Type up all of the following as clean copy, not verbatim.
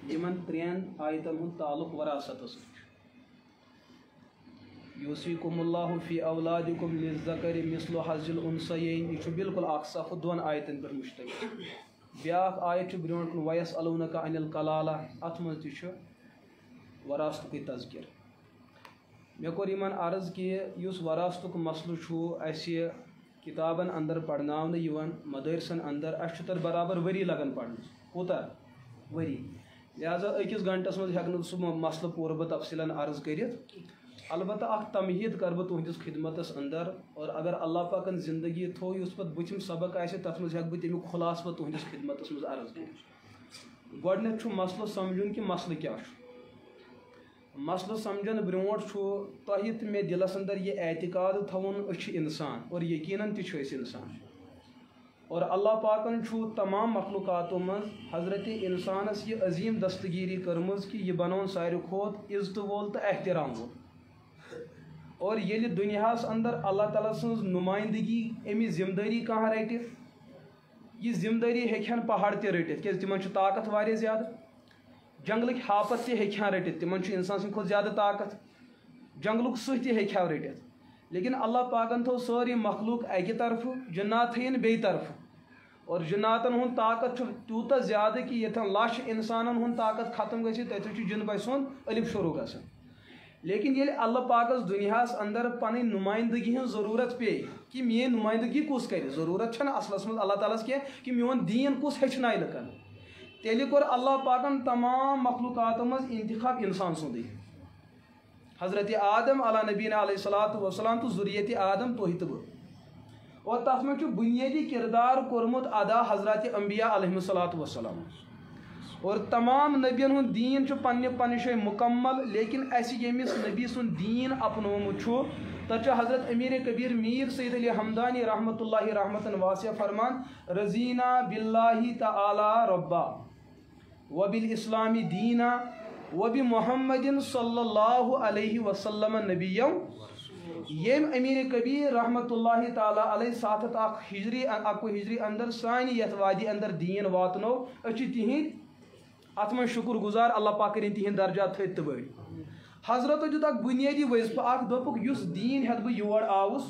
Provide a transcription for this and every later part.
یمن ترین آیتن ہند تعلق وراثت یوصیکم اللہ فی اولادکم للذکر مثل حظ الانثیین یہ بالکل اخ صف دون آیتن پر مشتمل بیاکھ آیت برونٹ کن ویسألونک عن الکلالہ ات مز تہ وراثت کی تذکر مے کور یمن عرض کہ اس وراثت مسئلہ اس کتابن اندر پڑھناونہ یوان مدرسن اندر اس تر برابر وری لگن پڑھنس کوتاہ وری لہذا أکس گھنٹس مز ہیکہ سہ مسئلہ پورٕ بہ تفصیلاً عرض کرت البتہ اخ تمہید کر بہ تہندس خدمتس اندر اور اگر اللہ پاکن زندگی تھو اس پتہ بچم سبق آسہ تتھ مز ہیکہ بہ تمیک خلاصہ پتہ تہندس خدمتس مز عرض کرت گۄڈنیتھ چھُ مسئلہ سمجھن کہ مسئلہ کیا مسئلہ سمجھن برونٹ تہ تہ مے دلس اندر یہ اعتقاد تھون أسۍ چھِ انسان اور یقیناً تہ چھِ أسۍ انسان اور اللہ پاکن تمام مخلوقاتوں مز حضرت انسانس یہ عظیم دستگیری کرمز کہ یہ بنون ساروی کھوت عزت وول تو احترام وول اور یل دنیاس اندر اللہ تعالیٰ سن نمائندگی امی ذمہ داری کہاں رٹ یہ ذمہ داری ہیکہن پہاڑ تہ رٹت کیاز تمن طاقت واریاہ زیادہ جنگلک ہاپت تہ ہیکہن رٹت تمن انسان سند کھۄتہٕ زیادہ طاقت جنگلک سہ تہ ہیکہا رٹت لیکن اللہ پاکن تھو ساری مخلوق اکہ طرف جنات تھین بیٚیہِ طرف اور جناتن ہند طاقت تیوتاہ زیادہ کہ یتن لچھ انسانن ہند طاقت ختم گژھِ تتھ جن بچ سند علم شروع گژھان لیکن یل اللہ پاکس دنیاس اندر پن نمائندگی ہن ضرورت پے کہ میری نمائندگی کس کر ضرورت چھنہ اصلس مز اللہ تعالیٰ کی کہ میون دین کس ہیچنائے لکن تیلہِ کوٚر اللہ پاکن تمام مخلوقاتو مز انتخاب انسان سندے حضرت آدم علیہ نبینا علیہ الصلوۃ والسلام تو ذریت آدم تُہۍ تہٕ بہٕ اور تَتھ منٛز چھُ بُنیٲدی کردار کوٚرمُت ادا حضرت انبیاء علیہ الصلوۃ والسلام اور تمام نبین ہُنٛد دیٖن چھُ پننہِ پننہِ جایہِ مکمل لیکن اسہِ ییٚمِس نبی سُنٛد دیٖن اپنومُت چھُ تتھ چھُ حضرت امیر کبیر میر سید علی حمدانی رحمۃ اللہ رحمتً واسعہ فرمان رضینا باللہ تعالی ربا وبالاسلام دینا وبمحمد صلی اللہ علیہ وسلم نبی یم امیر کبیر رحمۃ اللہ تعالی علیہ ساتھ اکوہ ہجری اندر سانہِ یتھ وادی اندر دین واتنو أسۍ چھِ تِہنٛدۍ ات من شکر گزار اللہ پاک کرن تہند درجات تھٔدۍ تہٕ بٔڑۍ حضرتو دیُت اکھ بنیٲدی وظیفہ اکھ دوٚپُکھ یُس دیٖن ہیٚتھ بہٕ یور آوُس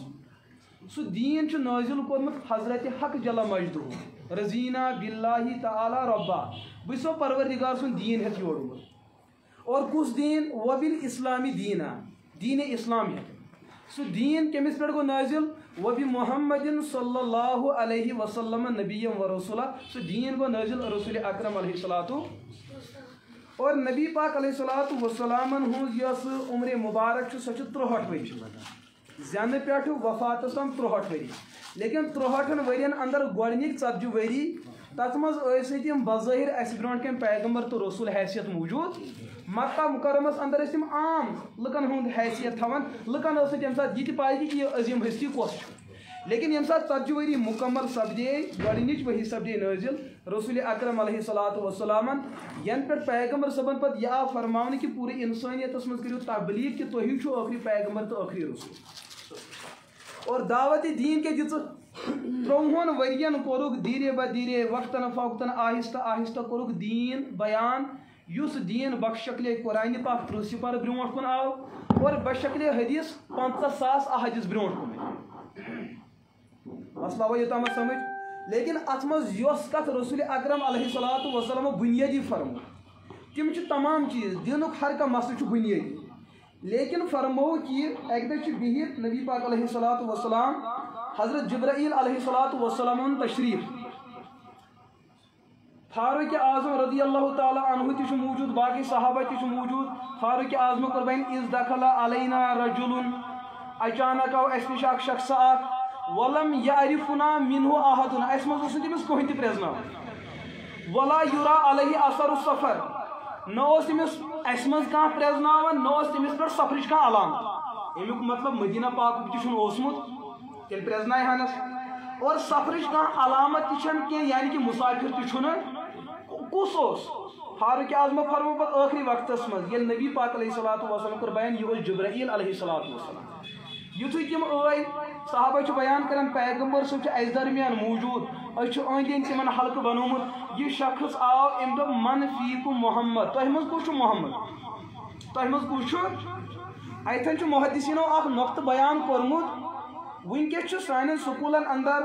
سُہ دیٖن چھُ نٲزِل کوٚرمُت حضرت حق جل مجدہ رضینا باللہ تعالی ربا بہٕ چھُسو پروردگار سُنٛد دیٖن ہیٚتھ یور اومُت اور کس دین وبالاسلامی دینا دین اسلام ہے سو دین کمس پہ گو نازل وبمحمد صلی اللہ علیہ وسلم نبی و رسولہ سو دین گو نازل رسول اکرم علیہ الصلوۃ اور نبی پاک علیہ الصلوۃ والسلام ہز یس عمر مبارک سہ 63 ؤری زینہ پہ وفاتس تام 63 ؤری لیکن 63 ورین اندر گۄڈنِکۍ 40 ؤری تتھ مز ٲسۍ بظٲہر اسہِ برونٛٹھ کٮ۪ن پیغمبر تو رسول حیثیت موجود مکہ مکرمس اندر تم عام لکن ہند حیثیت تھوان لکن تمہ سات یہ پائی کہ یہ عظیم ہستی کس لیکن یم سات 40 ؤری مکمل سپدے گۄڈنِچ وحی سپدے نازل رسول اکرم علیہ الصلوۃ والسلام ین پہ پیغمبر صبن پتہ یہ آو فرماونہ کہ پورے انسانیتس مز کرو تبلیغ کہ تُہی چھو ٲخری پیغمبر تو ٲخری رسول اور دعوت دین کے دِژ 30 ورین کورُکھ دھیرے بہ دھیرے وقتاً فوقتاً آہستہ آہستہ کورُکھ دین بیان یُس دین بشکل قرآن پاک 30 سپارٕ برونٛٹھ کُن آو اور بشکل حدیث 50,000 احادیث برونٛٹھ کُن مسئلہ آو یوٚتام سمجھ لیکن ات مز یۄس کتھ رسول اکرم علیہ الصلوۃ والسلام بنیٲدی فرمو تم چھِ تمام چیز دینُک ہر کانٛہہ مسلہٕ چھُ بنیٲدی لیکن فرمو کہ اکہ دۄہ چھِ بِہِتھ نبی پاک علیہ الصلوۃ والسلام حضرت جبرائیل علیہ الصلوۃ والسلام تشریف فاروق اعظم رضی اللہ تعالی عنہ تہ موجود باقی صحابہ تہ موجود فاروق اعظم قربان اذ دخل علینا رجل اچانک آو اس نش اکھ شخص اکھ ولم یعرفنا منه احد اس مز تمس کہین تہ پرزنا ولا یرا علیہ اثر السفر نہ تمس اس مز کانٛہہ پرزناون نہ تمس پہ سفرچ کانٛہہ علامت امیک مطلب مدینہ پاک تہ اوسمت تیل پرزنائے ہنس اور سفرچ کانٛہہ علامت تہ کی یعنی کہ مسافر تہ کس فاروق اعظم فرمو پتہ ٲخری وقتس مز یل نبی پاک علیہ الصلوۃ والسلام کور بیان یہ جبرائیل علیہ الصلوۃ والسلام یتھُے تم آئی صحابہ بیان کران پیغمبر صٲب اس درمیان موجود أنٛدۍ أنٛدۍ تمن حلقہ بنومت یہ شخص آو ام دب من فیکم محمد تہ مز کس محمد تہ مز کس اتن محدثینو اخ نقطہ بیان کورمت ونکس سان سکولن اندر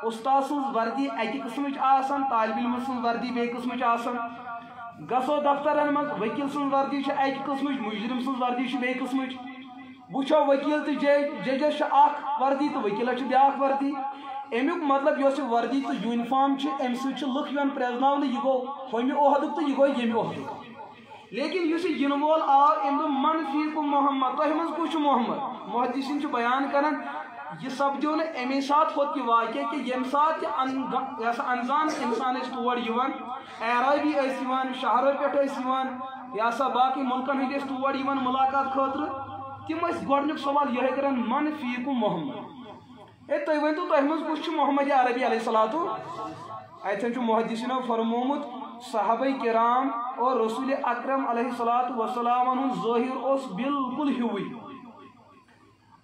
استاد سن وردی اکہ قسمچ آسان طالب علم سن وردی بے قسمچ آسان گسو دفترن مز وکیل سن وردی اکہ قسمچ مجرم سن وردی بے قسمچ وچھو وکیل تو ججس اخ وردی تو وکیلس بیاکھ وردی امیک مطلب یہ وردی تو یونیفارم ام سی لک پریزن یہ گو ہومہ عہدک تو یہ گو یمہ عہدک لیکن اس ین وول آو ام دپ من فیکم محمد تہ مز کس محمد محدثین بیان کران یہ سپدو نا امی سات ہوت یہ واقع کہ یم سات انزان انسان تور اعرابی شہروں پہ سا باقی ملکن ہند تور ملاقات خاطر تم گۄڈنیُک سوال یہ کران من فیکم محمد اے تُہۍ ؤنتو تۄہہِ منٛز کُس چھُ محمد عربی علیہ الصلاتُ اتن چھُ محدثینو فرمومُت صحابہ کرام اور رسول اکرم علیہ الصلاتُ وسلام ہُنٛد ظٲہِر اوس بالکل ہیوُے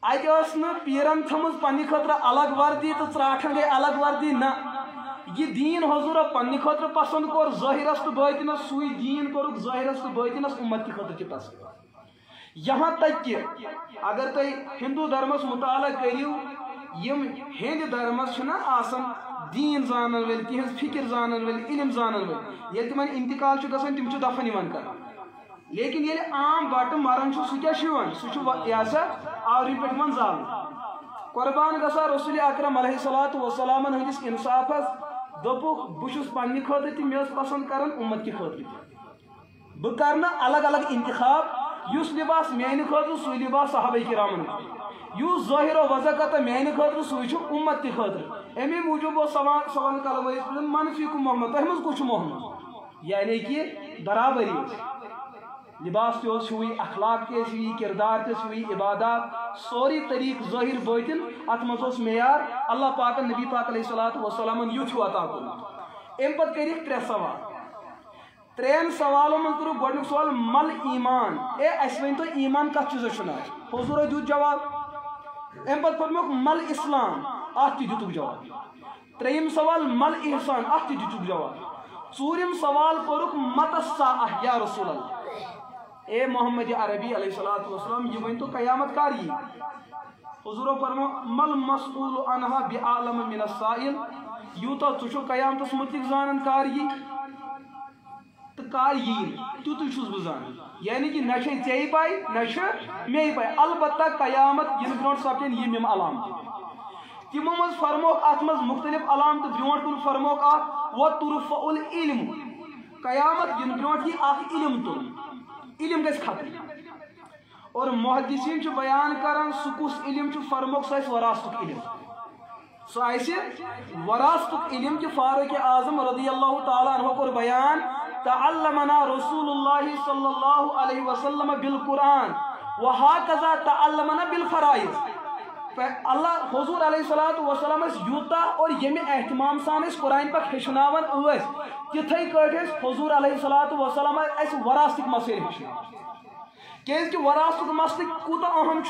اتہِ ٲس نہٕ پیرن تھٲومٕژ پننہِ خٲطرٕ الگ وردی تہٕ ژرٛاٹھن گٔے الگ وردی نہ یہ دین حضورو پننہِ خٲطرٕ پسند کوٚر ظٲہرس تہٕ باطنس سُے دین کوٚرُکھ ظٲہرس تہٕ باطنس اُمت کہِ خٲطرٕ تہِ پسند یہاں تک کہ اگر تُہۍ ہندو دھرمس مطالعہ کٔرِو یم ہند دھرمس چھنا آسان دین زانن ول تہذ فکر زانن ول علم زانن ول یل تمن انتقال گژھان تم دفن کر لیکن یل عام بٹ مران سہ کیا سہ سا آوری پہ زال قربان گژھا رسول اکرم علیہ الصلوۃ والسلام ہندس انصافس دپک بہس پنہ خاطر تہ مے پسند کران امت کی خاطر بہ کرنا الگ الگ انتخاب اس لباس میانہ خاطر سُے لباس صحابہ کرامن یس ظاہر و وضع کتہ میانہ خاطر سُے امت تہ خاطر امی موجوب سوال کلمہ من فیکم محمد تہ مز کس محمد یعنی کہ برابری لباس تہ سُے اخلاق تہ سُے کردار تہ سُے عبادات سوری طریق ظاہر باطن ات مز معیار اللہ پاک نبی پاک علیہ الصلوۃ والسلام یُتھ عطا کوٚرمُت ام پتہ کٔرِکھ ترٛےٚ سوال ترٛٮ۪ن سوالو منٛز کوٚرُکھ گۄڈنیُک سوال مل ایمان اے اسہِ ؤنۍ تو ایمان کتھ چیٖزس چھُ ناو حضورو دیُت جواب ام پتہٕ پوٚرمُکھ مل اسلام اتھ تہِ دِتُکھ جواب ترٛیٚیِم سوال مل احسان اتھ تہِ دِتُکھ جواب ژوٗرِم سوال کوٚرُکھ مت الساعہ یا رسول اللہ اے محمد عربی علیہ الصلوۃ والسلام یہ ؤنۍ تو قیامت کر یی حضورو فرمو مل مسئول عنہا بعالم من السائل یوٗتاہ ژٕ چھُکھ قیامتس متعلق زانان کر یی تو کر یی تیُتُے چھُس بہٕ زانان یعنی کہ نہ چھے ژےٚ پاے نہ چھِ مے پاے البتہ قیامت ین برونٛٹھ سپدن یم علامتہٕ تمو منٛز فرموکھ ات منٛز مختلف علامتہٕ برونٛٹھ کُن فرموکھ اکھ وترفع العلم قیامت ین برونٛٹھ یی اکھ علم تُلُن علم گژھِ ختم اور محدثین چھِ بیان کران سُہ کُس علم چھُ فرموکھ سُہ آسہِ وراثتُک علم سُہ آسہِ وراثتُک علم کہ فاروق اعظم رضی اللہ تعالیٰ عنہ کوٚر بیان تعلمنا رسول اللہ صلی اللہ علیہ وسلم بالقرآن وہکذا تعلمنا بالفرائض اللہ حضور علیہ الصلوۃ والسلام یوتاہ اور یمہ اہتمام سان قرآن پاک ہیچناون تتھے کٹ حضور علیہ الصلوۃ والسلام اس وراثتک مسائل ہیچناون کیاز کہ وراثتک مسئلہ کوتاہ اہم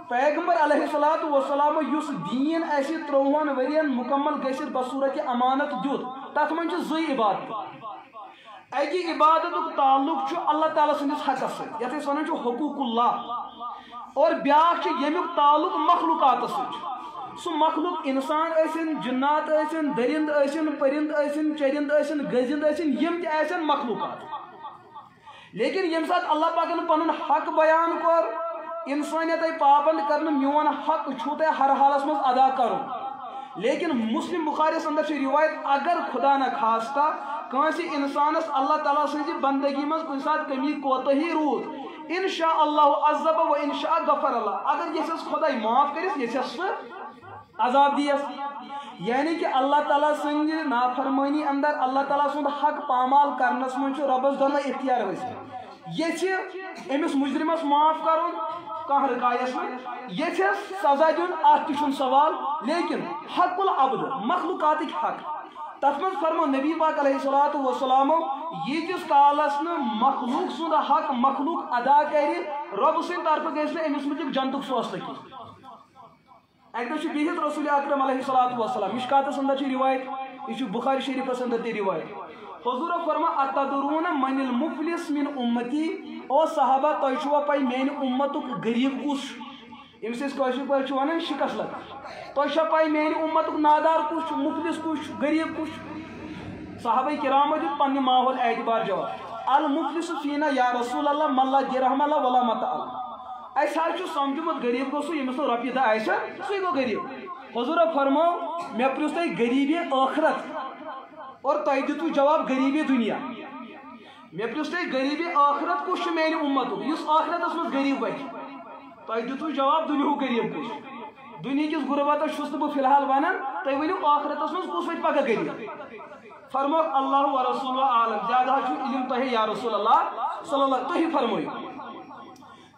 پیغمبر علیہ الصلوۃ والسلام یس دین اس 30 ورین مکمل گژھت بصورت امانت دیت تت من زی عبادت اکی عبادت تعلق اللہ تعالیٰ سندس حقس ست یت ونان حقوق اللہ اور بیاکھ یمیک تعلق مخلوقات سہ مخلوق انسان ٲسِن جنات ٲسِن درند ٲسِن پرند ٲسِن چرند ٲسِن گزند ٲسِن یم تہِ آسن مخلوقات لیکن یم سات اللہ پاکن پنن حق بیان کوٚر انسانیت پابند کرن میون حق چھو تۄہہِ ہر حالس منٛز ادا کرُن لیکن مسلم بخاری اندر چھ روایت اگر خدا نہ خاصتہ کٲنٛسہِ انسانس اللہ تعالیٰ سٕنٛزِ بندگی منٛز کُنہِ ساتہٕ کمی کوتاہی روٗد انشاء اللہ عذب و انشاء غفر اللہ اگر یژھس خداے معاف کرس یژھس سہ عذاب دیس یعنی کہ اللہ تعالیٰ سٕنٛدِ نافرمٲنی اندر اللہ تعالیٰ سُنٛد حق پامال کرنس منٛز چھُ رۄبس دۄنوے اختیار حٲصِل یژھِ أمِس مجرمس معاف کرُن کانٛہہ رکایس منٛز یژھس سزا دیُن اتھ تہِ چھُنہٕ سوال لیکن حق العبد مخلوقاتٕکۍ حق تت من فرمو نبی پاک علیہ الصلوۃ والسلام یتس کالس ن مخلوق سند حق مخلوق ادا کر رب سند طرف گژھِ نہٕ أمِس متعلق جنتُک فٲصلہٕ کینٛہہ اکہِ دۄہ چھُ بِہِتھ رسول اکرم علیہ الصلوۃ والسلام مشکاتس اندر چھِ روایت یہ بخاری شریف اندر تہ روایت حضور فرما اتدرون من المفلس من امتی او صحابہ تہ چھوا پائی میان امتک غریب کس یمس اس کاشر پہ ونان شکست لگ تہ چھا پائی میان امتک نادار کس مفلس کس غریب کس صحابہ کرام دیت پنہ ماحول اعتبار جواب المفلس فینا یا رسول اللہ من لا درہم اللہ ولا متاع اس حال سمجھمت غریب گو سو یمس رۄپیہِ دہ آسہِ سُے گو غریب حضور فرمو مے پرٛژھ تۄہہِ غریبی ٲخرت اور تۄہہِ دِتوٗ جواب غریبی دنیا مے پرٛژھ تۄہہِ غریبی ٲخرت کُس چھُ میانہِ اُمتُک یُس ٲخرتس منٛز غریب بچہِ تۄہہِ دِتوٗ جواب دُنیہُک غریب کُس دُنہِکِس غُربتس چھُس نہٕ بہٕ فی الحال ونان تُہۍ ؤنِو ٲخرتس منٛز کُس واتہِ پگاہ غریب فرموکھ اللہ و رسول عالم زیادہ حظ چھُ علم تۄہہِ یا رسول اللہ صلی اللہ تُہی فرمٲیِو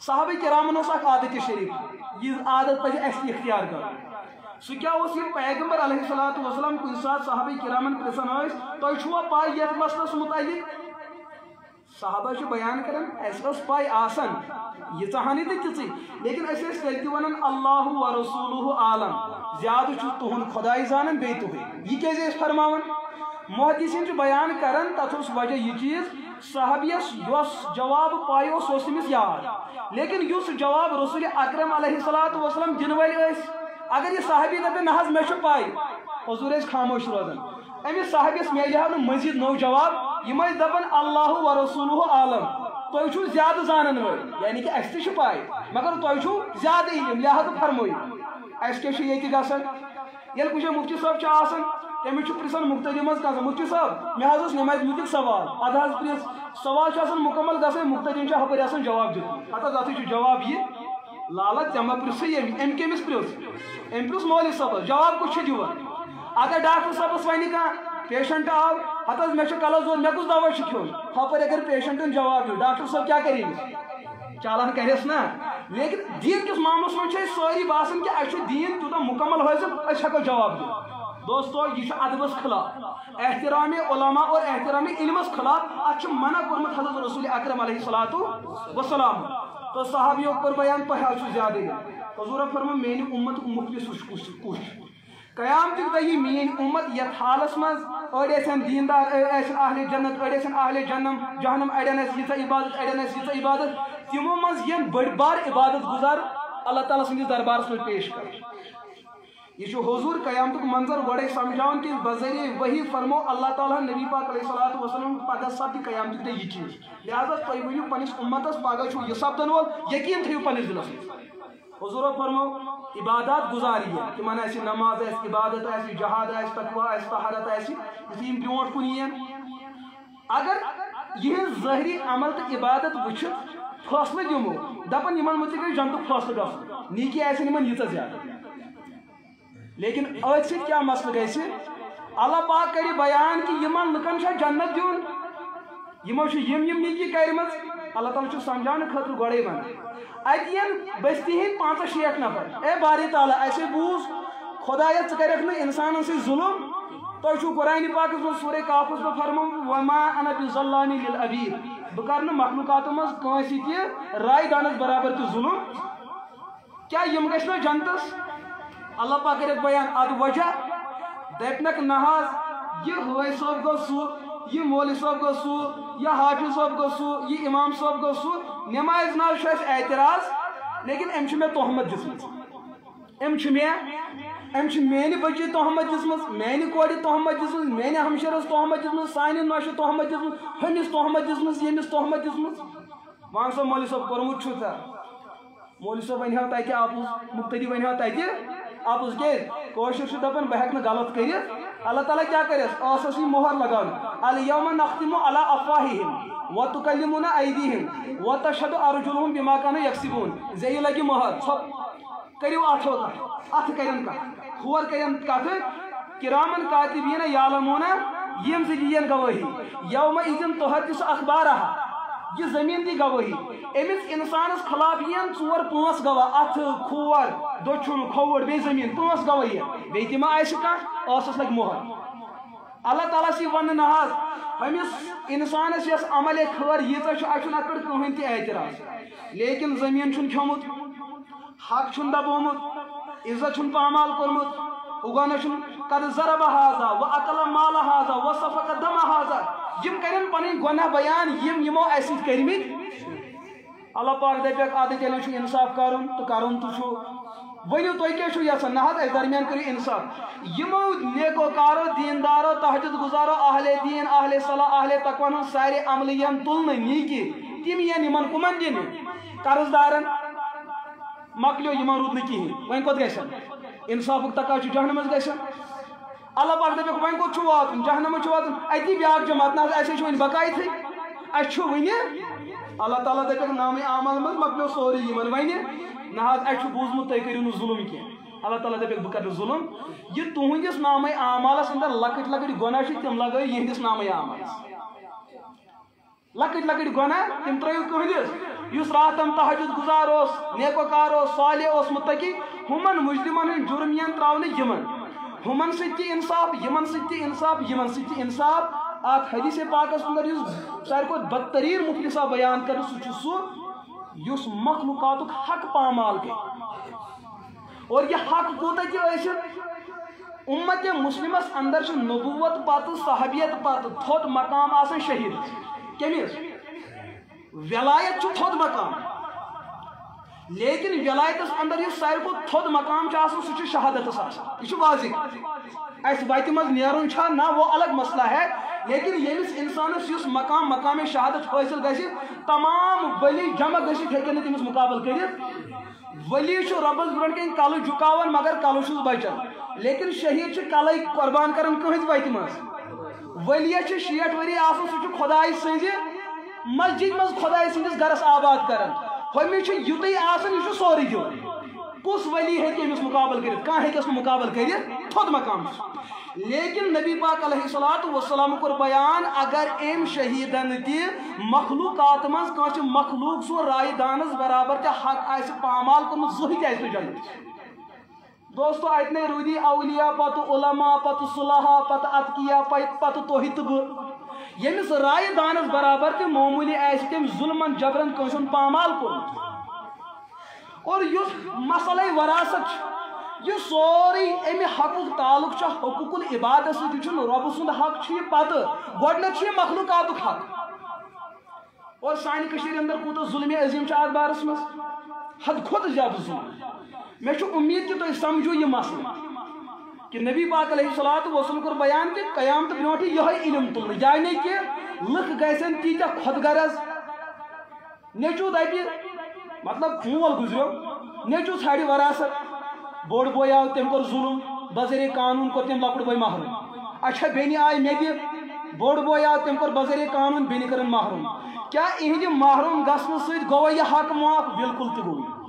صحابہ کرامن اوس اکھ عادت شریف یہ عادت پزِ اسہِ تہِ اختیار کرُن سُہ کیاہ اوس ییٚلہِ پیغمبر علیہ الصلوۃ والسلام کُنہِ ساتہٕ صحابہ کرامن پرژھان ٲسۍ تۄہہِ چھُوا پاے یتھ مسلس متعلق صحابہ چھِ بیان کران اسہِ ٲس پاے آسان ییٖژاہ ہنٕے تہٕ تِژٕے لیکن أسۍ ٲسۍ تیٚلہِ تہِ ونان اللہ و رسولہ عالم زیادٕ چھُ تُہُنٛد خۄداے زانان بیٚیہِ تُہۍ یہِ کیازِ ٲسۍ فرماوان محدثین چھِ بیان کران تتھ اوس وجہ یہ چیز صحابیس یس جواب پاے اوس سُہ اوس تٔمِس یاد لیکن یُس جواب رسول اکرم علیہ الصلوۃ والسلام دِنہٕ وٲلۍ ٲسۍ اگر یہ صحابی دپہِ نہ حظ مےٚ چھُ پاے حضور ٲسۍ خاموش روزان أمِس صحابیس میلہِ ہا نہٕ مزید نوٚو جواب یِم ٲسۍ دپان اللہ و رسولہ عالم تُہۍ چھُو زیادٕ زانن وٲلۍ یعنی کہ اسہِ تہِ چھِ پاے مگر تۄہہِ چھُو زیادٕ علم لہذا فرمٲیِو اسہِ کیاہ چھُ ییٚتہِ گژھان ییٚلہِ کُنہِ جایہِ مفتی صٲب چھُ آسان تٔمِس چھُ پرژھان مُختٔری منٛز کانٛہہ مفتی صٲب مےٚ حظ اوس نٮ۪مازِ مُتعلق سوال ادٕ حظ پرژھ سوال چھُ آسان مُکمل گژھان مُختٔرین چھُ ہپٲرۍ آسان جواب دیُن ہتہٕ حظ اتھٕے چھُ جواب یہِ لالہ ژےٚ ما پرژھٕے أمۍ کٔمِس پرژھ أمۍ پرژھ مولوی صٲبس جواب کُس چھُ دِوان اگر ڈاکٹر صٲبس ونہِ کانٛہہ پیشنٹ آو ہتہٕ حظ مےٚ چھُ کلس دود مےٚ کُس دوا چھُ کھیوٚن ہپٲرۍ اگر پیشنٹن جواب دیُن ڈاکٹر صٲب کیاہ کرِ أمِس چالان کرٮ۪س نا لیکن دیٖن کِس معاملس منٛز چھِ أسۍ سٲری باسان کہ اسہِ چھُ دیٖن تیوٗتاہ مُکمل حٲصِل أسۍ ہٮ۪کو جواب دِتھ دوستو یہ چھُ ادبس خلاف احترام علماء اور احترام علمس خلاف اتھ چھُ منع کوٚرمُت حضرت رسول اکرم علیہ الصلوۃ والسلام تو صحابیو کوٚر بیان تۄہہِ حظ چھُ زیادٕ حضور فرمو میانہِ اُمتُک مُفلِس کُس چھُ قیامتٕکۍ دۄہ یی میٲنۍ اُمت یتھ حالس منٛز أڑۍ ٲسن دیندار أڑۍ ٲسن اہلِ جنت أڑۍ ٲسن اہلِ جہنم اڑٮ۪ن ٲسۍ ییٖژاہ عبادت اڑٮ۪ن ٲسۍ ییٖژاہ عبادت تِمو منٛز یِن بٔڑۍ بار عبادت گزار اللہ تعالیٰ سٕنٛدِس دربارس منٛز پیش کرٕنۍ یہ چھُ حضور قیامتُک منظر گۄڈے سمجھاوان کہ بذریعہ وحی فرمو اللہ تعالیٰ نبی پاک علیہ الصلوۃ والسلام پگہ سپدِ قیامتُک دۄہ یہ چیز لہذا تُہۍ ؤنِو پننس اُمتس پگہ چھُ یہ سپدن وول یقین تھٲیِو پننِس دِلس منٛز حضور فرمو عبادات گزاریہ تمن آسہِ نماز آسہِ عبادت آسہِ جہاد آسہِ تقویٰ آسہِ طہارت آسہِ یُتھُے یِم برونٛٹھ کُن یِن اگر یِہنٛز ظٲہری عمل تہٕ عبادت وٕچھِتھ فٲصلہٕ دِمو دپان یِمن متعلق گژھِ جنتُک فٲصلہٕ گژھُن نیکی آسن یِمن ییٖژاہ زیادٕ لیکن أتھۍ سۭتۍ کیٛاہ مسلہٕ گژھِ اللہ پاک کرِ بیان کہ یِمن لُکن چھا جنت دیُن یِمو چھِ یِم نیکی کرِمژ اللہ تعالیٰ چھُ سمجھاونہٕ خٲطرٕ گۄڈے ونان اتہِ یِن بستی ہٕنٛدۍ 65 نفر اے باری تعالیٰ اسے بوٗز خۄدایا ژٕ کَرکھ نہٕ انسانن سۭتۍ ظُلم تۄہہِ چھُو قرآنِ پاکس منٛز سورہ کافس منٛز فرمومُت وما انا بظلام للعبید بہٕ کرٕ نہٕ مخلوقاتو منٛز کٲنٛسہِ تہِ راے دانس برابر تہِ ظُلم کیٛاہ یِم گژھِ نا جنتس اللہ پاک کرِ بیان اد وجہ دپنکھ نہ حظ یہ حٲج صٲب گوٚو سُہ یہ مولوی صٲب گوٚو سُہ یا حافظ صٲب گوٚو سُہ یہ امام صٲب گوٚو سُہ نمازِ ناو چھُ اَسہِ اعتراض لیکن أمۍ چھُ مےٚ تہمت دِژمٕژ أمۍ چھُ میانہِ بچی تہمت دِژمٕژ میانہِ کورِ تہمت دِژمٕژ میانہِ ہمشیرس تہمت دِژمٕژ سانہِ نۄشہِ تہمت دِژمٕژ ہُمِس تہمت دِژمٕژ ییٚمِس تہمت دِژمٕژ وَن سا مولوی صٲب کوٚرمُت چھُ ژےٚ مولوی صٲب ونہِ ہا تتہِ اپُز مُفتٔری ونہِ ہا تتہِ اپُز کیٛازِ کٲشُر چھُ دپان بہٕ ہٮ۪کہٕ نہٕ غلط کٔرِتھ اللہ تعالیٰ کیٛاہ کرٮ۪س ٲسس یہِ مۄہر لگاوٕنۍ الیومَ نختمُ علی افواہِہِم وتکلمُنا ایدیہِم وتشہدُ ارجلُہُم بما کانوا یکسبوٗن زیٚیہِ لگہِ مۄہر ژھۄپ کٔرِو اتھو کتھ اتھٕ کرن کتھ کھور کرن کتھٕ کرامن کاتبیٖنَ یعلموٗنَ یِم زٕ دِین گوٲہی یومَ اِذٍ تُحدِثُ اخبارہا یہ زمین دی گواہی امس انسانس خلاف ین 4-5 گواہ اتھٕ کھور دٔچھُن کھووُر بیٚیہِ زمین 5 گواہ ین بیٚیہِ تہِ ما آسہِ کانٛہہ ٲسس لگہِ مۄہر اللہ تعالیٰ سی وننہٕ نہ حظ ہُمس انسانس یس عملے خٲر ییٖژاہ چھُ اسہِ چھُنہٕ اتھ پٮ۪ٹھ کٕہٕنۍ تہِ اعتراض لیکن زمین چھُنہٕ کھیوٚمُت حق چھُنہٕ دبومُت عزت چھُنہٕ پامال کوٚرمُت اگانا قد ضرب هذا واكل مال هذا وسفك دم هذا یم کرن پنن گناہ بیان یمو ایسی کرمت اللہ پاک دپیک ادٕ تیٚلہِ چھُ انصاف کرُن تہٕ کرُن تہِ چھُ ؤنِو تُہۍ کیٛاہ چھُو یژھان نہ حظ اَسہِ درمیان کٔرِو انصاف یمو نیکوکارو دیندارو تہجد گزارو اہل دین اہل صلاح اہل تقویٰ ہٕنٛز سارے عملہٕ یِن تُلنہٕ نیٖکی تِم یِن یِمن کٕمن دِنہِ قرض دارن مۄکلیو یِمن روٗد نہٕ کِہیٖنۍ وۄنۍ کوٚت گژھن انصافُک تقاضہٕ چھُ جہنمس گژھن اللہ پاک دپیک وۄنۍ کوٚت چھُ واتُن جہنمس چھُ واتُن اتی بیٛاکھ جماعت نہ حظ اَسے چھُ وۄنۍ بقایتھٕے اَسہِ چھُ وٕنہِ اللہ تعالیٰ دپیک نامے اعمال منٛز مۄکلیو سورُے یِمن وۄنۍ نہ حظ اَسہِ چھُ بوٗزمُت تُہۍ کٔرِو نہٕ ظُلم کینٛہہ اللہ تعالیٰ دپیک بہٕ کَرٕ ظُلم یہِ تُہنٛدِس نامے اعمالس اندر لۄکٕٹۍ لۄکٕٹۍ گۄناہ چھِ تِم لگٲیِو یِہنٛدِس نامے اعمالس لۄکٕٹۍ لۄکٕٹۍ گۄناہ تِم ترٲیِو کٕہٕنٛدِس یُس راتم تہجد گزار اوس نیکوکار اوس صالح اوس متقی ہُمن مجرمن ہٕنٛدۍ جُرم یِن ترٛاونہٕ یِمن ہُمن سۭتۍ تہِ انصاف یِمن سۭتۍ تہِ انصاف یِمن سۭتۍ تہِ انصاف اتھ حدیث پاکس اندر یُس ساروی کھۄتہٕ بدتریٖن مخلصا بیان کرِ سُہ چھُ سُہ یُس مخلوقاتُک حق پامال گٔے اور یہ حق کوٗتاہ تہِ ٲسِتھ اُمت مسلمس اندر چھُ نبوت پتہٕ صحابیت پتہٕ تھوٚد مقام آسان شہید کٔمِس ولایت چھُ تھوٚد مقام لیکن ولایتس اندر یُس ساروی کھۄتہٕ تھوٚد مقام چھُ آسان سُہ چھُ شہادتس آسان یہ چھُ واضح اسہِ وتہِ منٛز نیرُن چھا نہ وہ الگ مسئلہ ہے لیکن ییٚمِس انسانس یُس مقام شہادت حٲصل گژھِ تمام ولی جمع گٔژھِتھ ہیٚکن نہٕ تٔمِس مُقابل کٔرِتھ ولی چھُ رۄبس برونٛٹھ کَنۍ کلہٕ جُکاوان مگر کلہٕ چھُس بچان لیکن شہید چھُ کلے قۄربان کران کٕہٕنٛزِ وتہِ منٛز ولیس چھِ 60 ؤری آسان سُہ چھُ خۄداے سٕنٛزِ مسجد منٛز خۄداے سٕنٛدِس گرس آباد کران ہُمِس چھُ یُتُے آسان یہِ چھُ سورُے دیُن کُس ولی ہیٚکہِ أمِس مُقابل کٔرِتھ کانٛہہ ہیٚکٮ۪س نہٕ مُقابل کٔرِتھ تھوٚد مقام چھُ لیکن نبی پاک علیہ الصلوۃ والسلام کوٚر بیان اگر أمۍ شہیدن تہِ مخلوقات منٛز کٲنٛسہِ مخلوق سُنٛد رایہِ دانس برابر تہِ حق آسہِ پامال کوٚرمُت زٕہٕنۍ تہِ آسہِ نہٕ جنت دوستو اتنے روٗدی اولیاء پتہٕ علما پتہٕ صلحاء پتہٕ اتقیا پتہٕ تُہۍ تہٕ بہٕ ییٚمِس رایہِ دانس برابر تہِ معموٗلی آسہِ تٔمۍ ظُلمن جبرن کٲنٛسہِ ہُنٛد پامال کوٚرمُت اور یُس مسئلے وراثت چھُ یہ سورُے امہِ حقُک تعلق چھُ حقوق العبادس سۭتۍ یہِ چھُنہٕ رۄبہٕ سُنٛد حق چھُ یہِ پتہٕ گۄڈٕنیتھ چھُ یہِ مخلوقاتُک حق اور سانہِ کٔشیٖرِ اندر کوٗتاہ ظُلمِ عظیٖم چھُ اتھ بارس منٛز حد کھۄتہٕ زیادٕ ظُلم مےٚ چھُ اُمید کہِ تُہۍ سمجھو یہِ مسلہٕ کہ نبی پاک علیہ الصلوۃ والسلام کوٚر بیان کہ قیامت برونٛٹھٕے یِہوٚے علم تُلنہٕ یعنی کہ لُکھ گژھن تیٖتیاہ خۄد غرض نیٚچوٗ دپہِ مطلب مول گُزریو نیٚچوٗ ژھانڈِ وراثت بوٚڑ بوے آو تٔمۍ کوٚر ظُلم بذریعہ قانوٗن کوٚر تٔمۍ لۄکُٹ بوے محروم اچھا بیٚنہِ آیہِ مےٚ دِ بوٚڑ بوے آو تٔمۍ کوٚر بذریعہ قانوٗن بیٚنہِ کٔرٕن محروم کیٛاہ یِہنٛدِ محروم گژھنہٕ سۭتۍ گوٚوا یہِ حق معاف بالکل تہِ گوٚو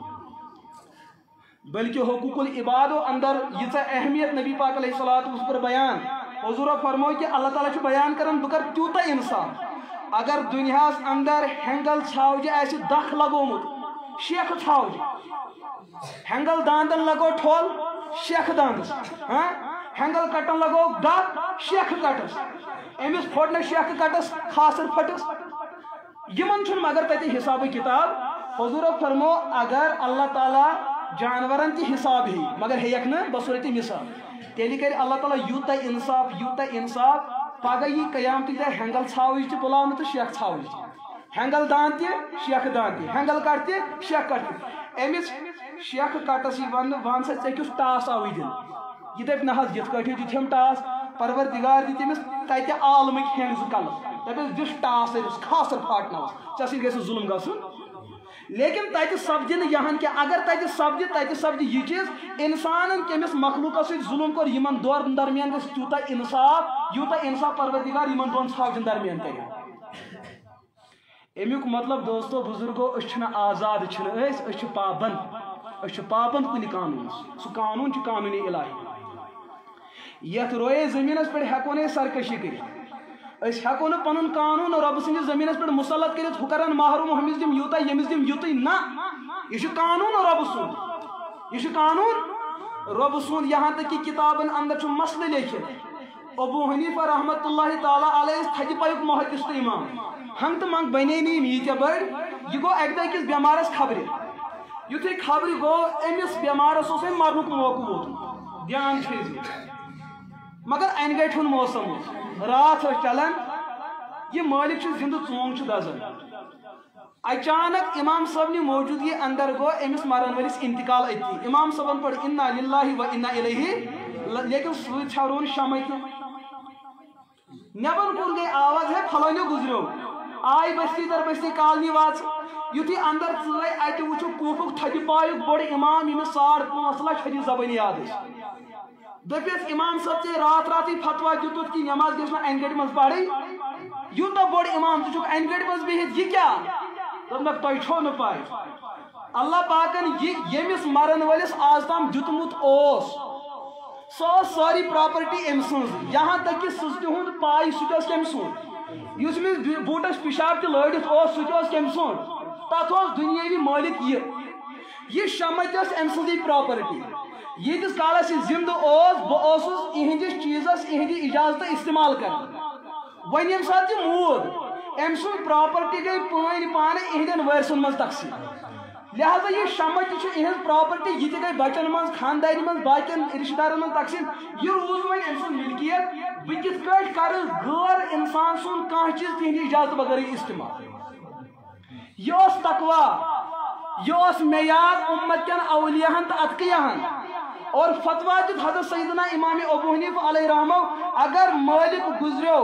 بلکہ حقوق العبادو اندر ییٖژاہ اہمیت نبی پاک علیہ الصلوۃ والسلام کوٚر بیان حضوٗرو فرموو کہ اللہ تعالیٰ چھُ بیان کران بہٕ کَرٕ تیوٗتاہ انصاف اگر دُنیاہس اندر ہینگل ژھاوجہِ آسہِ دکھ لگومُت شیخہٕ ژھاوجہِ ہینگل داندن لگو ٹھول شیخہٕ داندس ہینگل کٹن لگو دکھ شیخہٕ کٹس أمِس پھوٚٹ نہٕ شیخہٕ کٹس خاصر پھٹس یِمن چھُنہٕ مگر تتہِ حسابٕے کِتاب حضوٗرو فرموو اگر اللہ تعالیٰ جانورن تہِ حساب ہیٚیہِ مگر ہیٚیکھ نہٕ بصوٗرتِ مثال تیٚلہِ کرِ اللہ تعالیٰ یوٗتاہ انصاف پگہہ یی قیامتٕکۍ دۄہ ہینگل ژھاوٕج تہِ بُلاونہٕ تہٕ شیخ ژھاوٕج تہِ ہینگل داند تہِ شیخہٕ داند تہِ ہینگل کٹ تہِ شیخ کٹ تہِ أمِس شیخہٕ کٹس یی وننہٕ وَن سا ژےٚ کیُتھ ٹاس آوٕے دِنہٕ یہِ دپہِ نہ حظ یِتھ کٲٹھۍ دِتِم ٹاس پروردگار دِ تٔمِس تتہِ عالمٕکۍ ہینگ زٕ کلہٕ دپٮ۪س دِس ٹاس أمِس خاصر پھاٹناوس ژےٚ سۭتۍ گژھِ ظُلم گژھُن لیکن تتہِ سپدِ نہٕ یہان کینٛہہ اگر تتہِ سپدِ یہِ چیٖز انسانن کٔمِس مخلوقس سۭتۍ ظُلم کوٚر یِمن دۄن درمیان گژھِ تیوٗتاہ انصاف پروردگار یِمن دۄن ژھاوجن درمیان کرِ امیُک مطلب دوستو بزرگو أسۍ چھِنہٕ آزاد چھِنہٕ أسۍ چھِ پابند کُنہِ قانوٗنس سُہ قانوٗن چھُ قانوٗنی الہی یتھ رویے زٔمیٖنس پٮ۪ٹھ ہٮ۪کو نہٕ أسۍ سرکشی کٔرِتھ أسۍ ہٮ۪کو نہٕ پنُن قانوٗن رۄبہٕ سٕنٛدِس زٔمیٖنس پٮ۪ٹھ مُسلط کٔرِتھ ہُہ کرن محروم ہُمِس دِم یوٗتاہ ییٚمِس دِم یُتُے نہ یہِ چھُ قانوٗن رۄبہٕ سُنٛد یہاں تک کہ کتابن اندر چھُ مسلہٕ لیکھِتھ ابو حنیفہ رحمۃ اللہ تعالیٰ علیہ تھدِ پایُک محدث تہٕ امام ہنگ تہٕ منگ بنے نہٕ یِم ییٖتیاہ بٔڑۍ یہِ گوٚو اکہِ دۄہ أکِس بٮ۪مارس خبرِ یُتھُے خبرِ گوٚو أمِس بٮ۪مارس اوس وۄنۍ مرنُک موقعہٕ ووتمُت دھیان مگر این گٹ ہن موسم رات چلان یہ مالک زندہ ژونگ دزان اچانک امام صاحب نے موجودگی اندر گو امس مرن ولس انتقال اتی امام صاحبن پڑھ انا للہ و انا الیہ لیکن سوئی چھرون شمع نبر کور گئی آواز ہے فلانیو گزریو آئی بستی در بستی کالنی واچ یتھی اندر ژٲے اتہ وچھو کوفک تھدِ پایُک بوڑ امام ییٚمِس 5.5 لچھ حدیث زبانی یاد دپیس امام صاحب ژےٚ رات راتی فتوا دِتُتھ کہ نماز گژھِ نہٕ انہِ گٔٹہِ منٛز پرٕنۍ یوٗتاہ بوڑ امام ژٕ چھُکھ انہِ گٔٹہِ منٛز بِہِتھ یہِ کیٛاہ دوٚپنکھ تۄہہِ چھو نہٕ پاے اللہ پاکن ییٚمِس مرن وٲلِس آز تام دیُتمُت اوس سۄ ٲس سٲری پراپرٹی أمۍ سٕنٛز یہاں تک کہ سٕژنہِ ہُنٛد پاے سُہ تہِ اوس کٔمۍ سُنٛد یُس أمِس بوٗٹس پِشاب تہِ لٲڑِتھ اوس سُہ تہِ اوس کٔمۍ سُنٛد تتھ اوس دُنیٲوی مٲلِک یہ شمع تہِ ٲس أمۍ سٕنٛزٕے پراپرٹی ییٖتِس کالس یہِ زندٕ اوس بہٕ اوسُس یِہنٛدِس چیٖزس یِہنٛدِ اجازتہٕ استعمال کران وۄنۍ ییٚمہِ ساتہٕ یہِ موٗد أمۍ سُنٛد پراپرٹی گٔے پٲنۍ پانہٕ یِہنٛدٮ۪ن وٲرثن منٛز تقسیٖم لہذا یہ شمع تہِ چھُ یِہنٛز پراپرٹی یہِ تہِ گٔے بچن منٛز خاندارِ منٛز باقین رشتہٕ دارن منٛز تقسیٖم یہِ روٗز وۄنۍ أمۍ سُنٛد ملکیت بہٕ کِتھ کٲٹھۍ کرٕ غٲر انسان سُنٛد کانٛہہ چیٖز تِہنٛدِ اجازتہٕ بغٲرٕے استعمال یہ اوس تقوا یہ اوس معیار امت کٮ۪ن اولیاہن تہٕ اتقیاہن اور فتوا دیُت حضرت سیدنا امام ابو حنیفہ علیہ رحمہ اگر مالک گزریو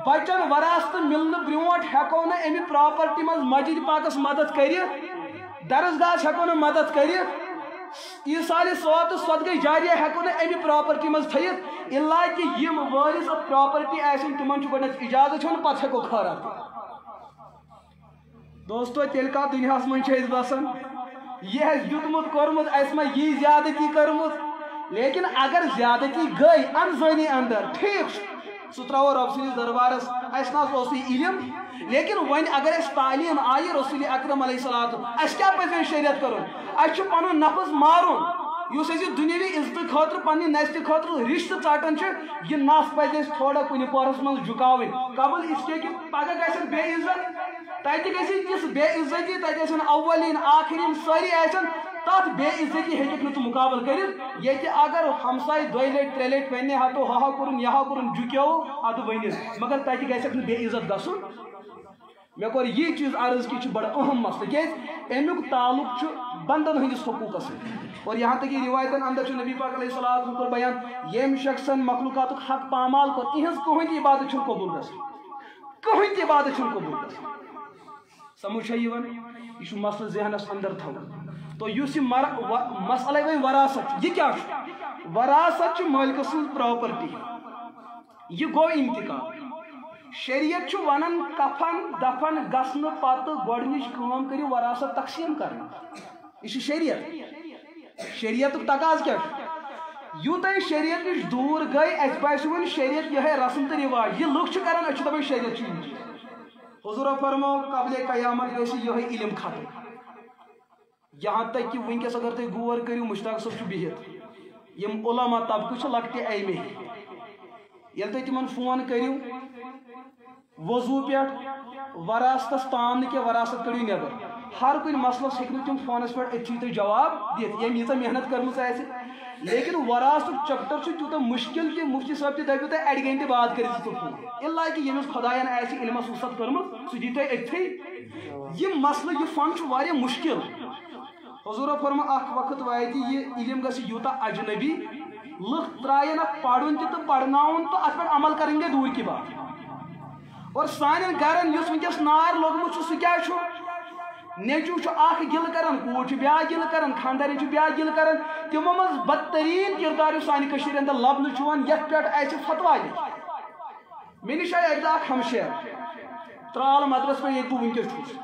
بچن وراثتہٕ ملنہٕ برونٛٹھ ہیٚکو نہٕ امہِ پراپرٹی منٛز مسجد پاکس مدد کٔرِتھ درسگاہس ہیٚکو نہٕ مدد کٔرِتھ ایٖصالِ ثواب تہٕ صدقہ جاریہ ہیٚکو نہٕ امہِ پراپرٹی منٛز تھٲیِتھ الا کہ یِم وٲرث اتھ پراپرٹی آسن تِمن چھُ گۄڈنٮ۪تھ اجازت ہیوٚن پتہٕ ہیٚکو خٲرات دوستو تیٚلہِ کتھ دُنیاہس منٛز چھِ أسۍ بسان یہِ آسہِ دیُتمُت کوٚرمُت اسہِ ما یی زیادتی کٔرمٕژ لیکن اگر زیادتی گئی انزٲنی اندر ٹھیک سُہ تراوو رب سٕنٛدِس دربارس اسہِ نہ حظ اوس نہٕ علم لیکن وۄنۍ اگر اسہِ تعلیٖم آیہِ رسول اکرم علیہ الصلوۃ اسہِ کیٛاہ پزِ وۄنۍ شریعت کرُن اسہِ چھُ پنُن نفس مارُن یُس أسۍ یہِ دُنیوی عزتہٕ خٲطرٕ پننہِ نستہِ خٲطرٕ رشتہٕ ژٹان چھِ یہِ نس پزِ اسہِ تھوڑا کُنہِ پورس منٛز جُکاوٕنۍ قبل اس لیے کہ پگہہ گژھن بے عزت تتہِ گژھِ تِژھ بے عزتی تتہِ آسن اولین آخرین سٲری آسن تتھ بے عزتی ہیٚکِکھ نہٕ ژٕ مُقابل کٔرِتھ ییٚتہِ اگر ہمساے 2 لٹہِ 3 لٹہِ وَنہِ ہتو ہا کوٚرُن یہا کوٚرُن جُکیو ادٕ ؤنِتھ مگر تتہِ گژھٮ۪کھ نہٕ بے عزت گژھُن مےٚ کوٚر یی چیٖز عرض کہِ یہِ چھُ بڑٕ اہم مسلہٕ کیٛازِ امیُک تعلق چھُ بندن ہٕنٛدِس حقوٗقس سۭتۍ اور یہاں تک یہ روایتن اندر چھُ نبی پاک علیہ الصلوۃ کوٚر بیان ییٚمۍ شخصن مخلوقاتُک حق پامال کوٚر یِہنٛز کٕہٕنۍ تہِ عبادت چھُنہٕ قبوٗل گژھان کٕہٕنۍ تہِ عبادت چھُنہٕ قبوٗل گژھان سمجھ چھا یِوان یہِ چھُ مسلہٕ ذہنس اندر تھاوُن تو یُس یہِ مسئلے وۄنۍ وراثت یہِ کیٛاہ چھُ وراثت چھُ مٲلکہٕ سٕنٛز پراپرٹی یہِ گوٚو انتقال شریعت چھُ ونان کفن دفن گژھنہٕ پتہٕ گۄڈنِچ کٲم کٔرِو وراثت تقسیٖم کرٕنۍ یہِ چھُ شریعت شریعتُک تقاضہٕ کیٛاہ چھُ یوٗتاہ یہِ شریعت نِش دوٗر گٔے اَسہِ باسیو وۄنۍ شریعت یِہوٚے رسم تہٕ رِواج یہِ لُکھ چھِ کران أسۍ چھِ دپان شریعت چھُ یی حضوٗرو فرمو قبلے قیامت گژھِ یِہوٚے علم ختم یہاں تک کہ ونکس اگر تُہۍ غور کٔرِو مشتاق صٲب چھُ بِہِتھ یِم علما طبقہٕ چھِ لۄکٹہِ ایمے ییٚلہِ تُہۍ تِمن فون کٔرِو وضوٗ پٮ۪ٹھ وراثتس تام نہٕ کینٛہہ وراثت کٔڑِو نٮ۪بر ہر کُنہِ مسلس ہیٚکہِ نہٕ تِم فونس پٮ۪ٹھ أتھی تۄہہِ جواب دِتھ ییٚمۍ ییٖژاہ محنت کٔرمٕژ آسہِ لیکن وراثتُک چپٹر چھُ تیوٗتاہ مُشکل کہ مفتی صٲب تہِ دپیو تۄہہِ 1 گنٹہٕ بعد کٔرِو سُہ فون الا کہ ییٚمِس خۄداین آسہِ علمس وُسعت کٔرمٕژ سُہ دی تۄہہِ أتھی یہِ مسلہٕ یہِ فن چھُ واریاہ مُشکل حضوٗرو فرمو اکھ وقت واتہِ یہِ علم گژھِ یوٗتاہ اجنبی لُکھ ترٛاین اتھ پرُن تہِ تہٕ پرناوُن تہٕ اتھ پٮ۪ٹھ عمل کرٕنۍ گٔے دوٗر کی بات اور سانٮ۪ن گرن یُس ونکیٚس نار لوٚگمُت چھُ سُہ کیٛاہ چھُ نیٚچوٗ چھُ اکھ گِلہٕ کران کوٗر چھِ بیٛاکھ گِلہٕ کران خانٛدارِنۍ چھِ بیٛاکھ گِلہٕ کران تِمو منٛز بدتریٖن کِردار یُس سانہِ کٔشیٖرِ انٛدر لبنہٕ چھُ یِوان یتھ پٮ۪ٹھ اسہِ فتوا دِتھ مےٚ نِش آیہِ اکہِ دۄہ اکھ ہمشیر ترال مدرس پٮ۪ٹھ ییٚتہِ بہٕ ونکیٚس چھُس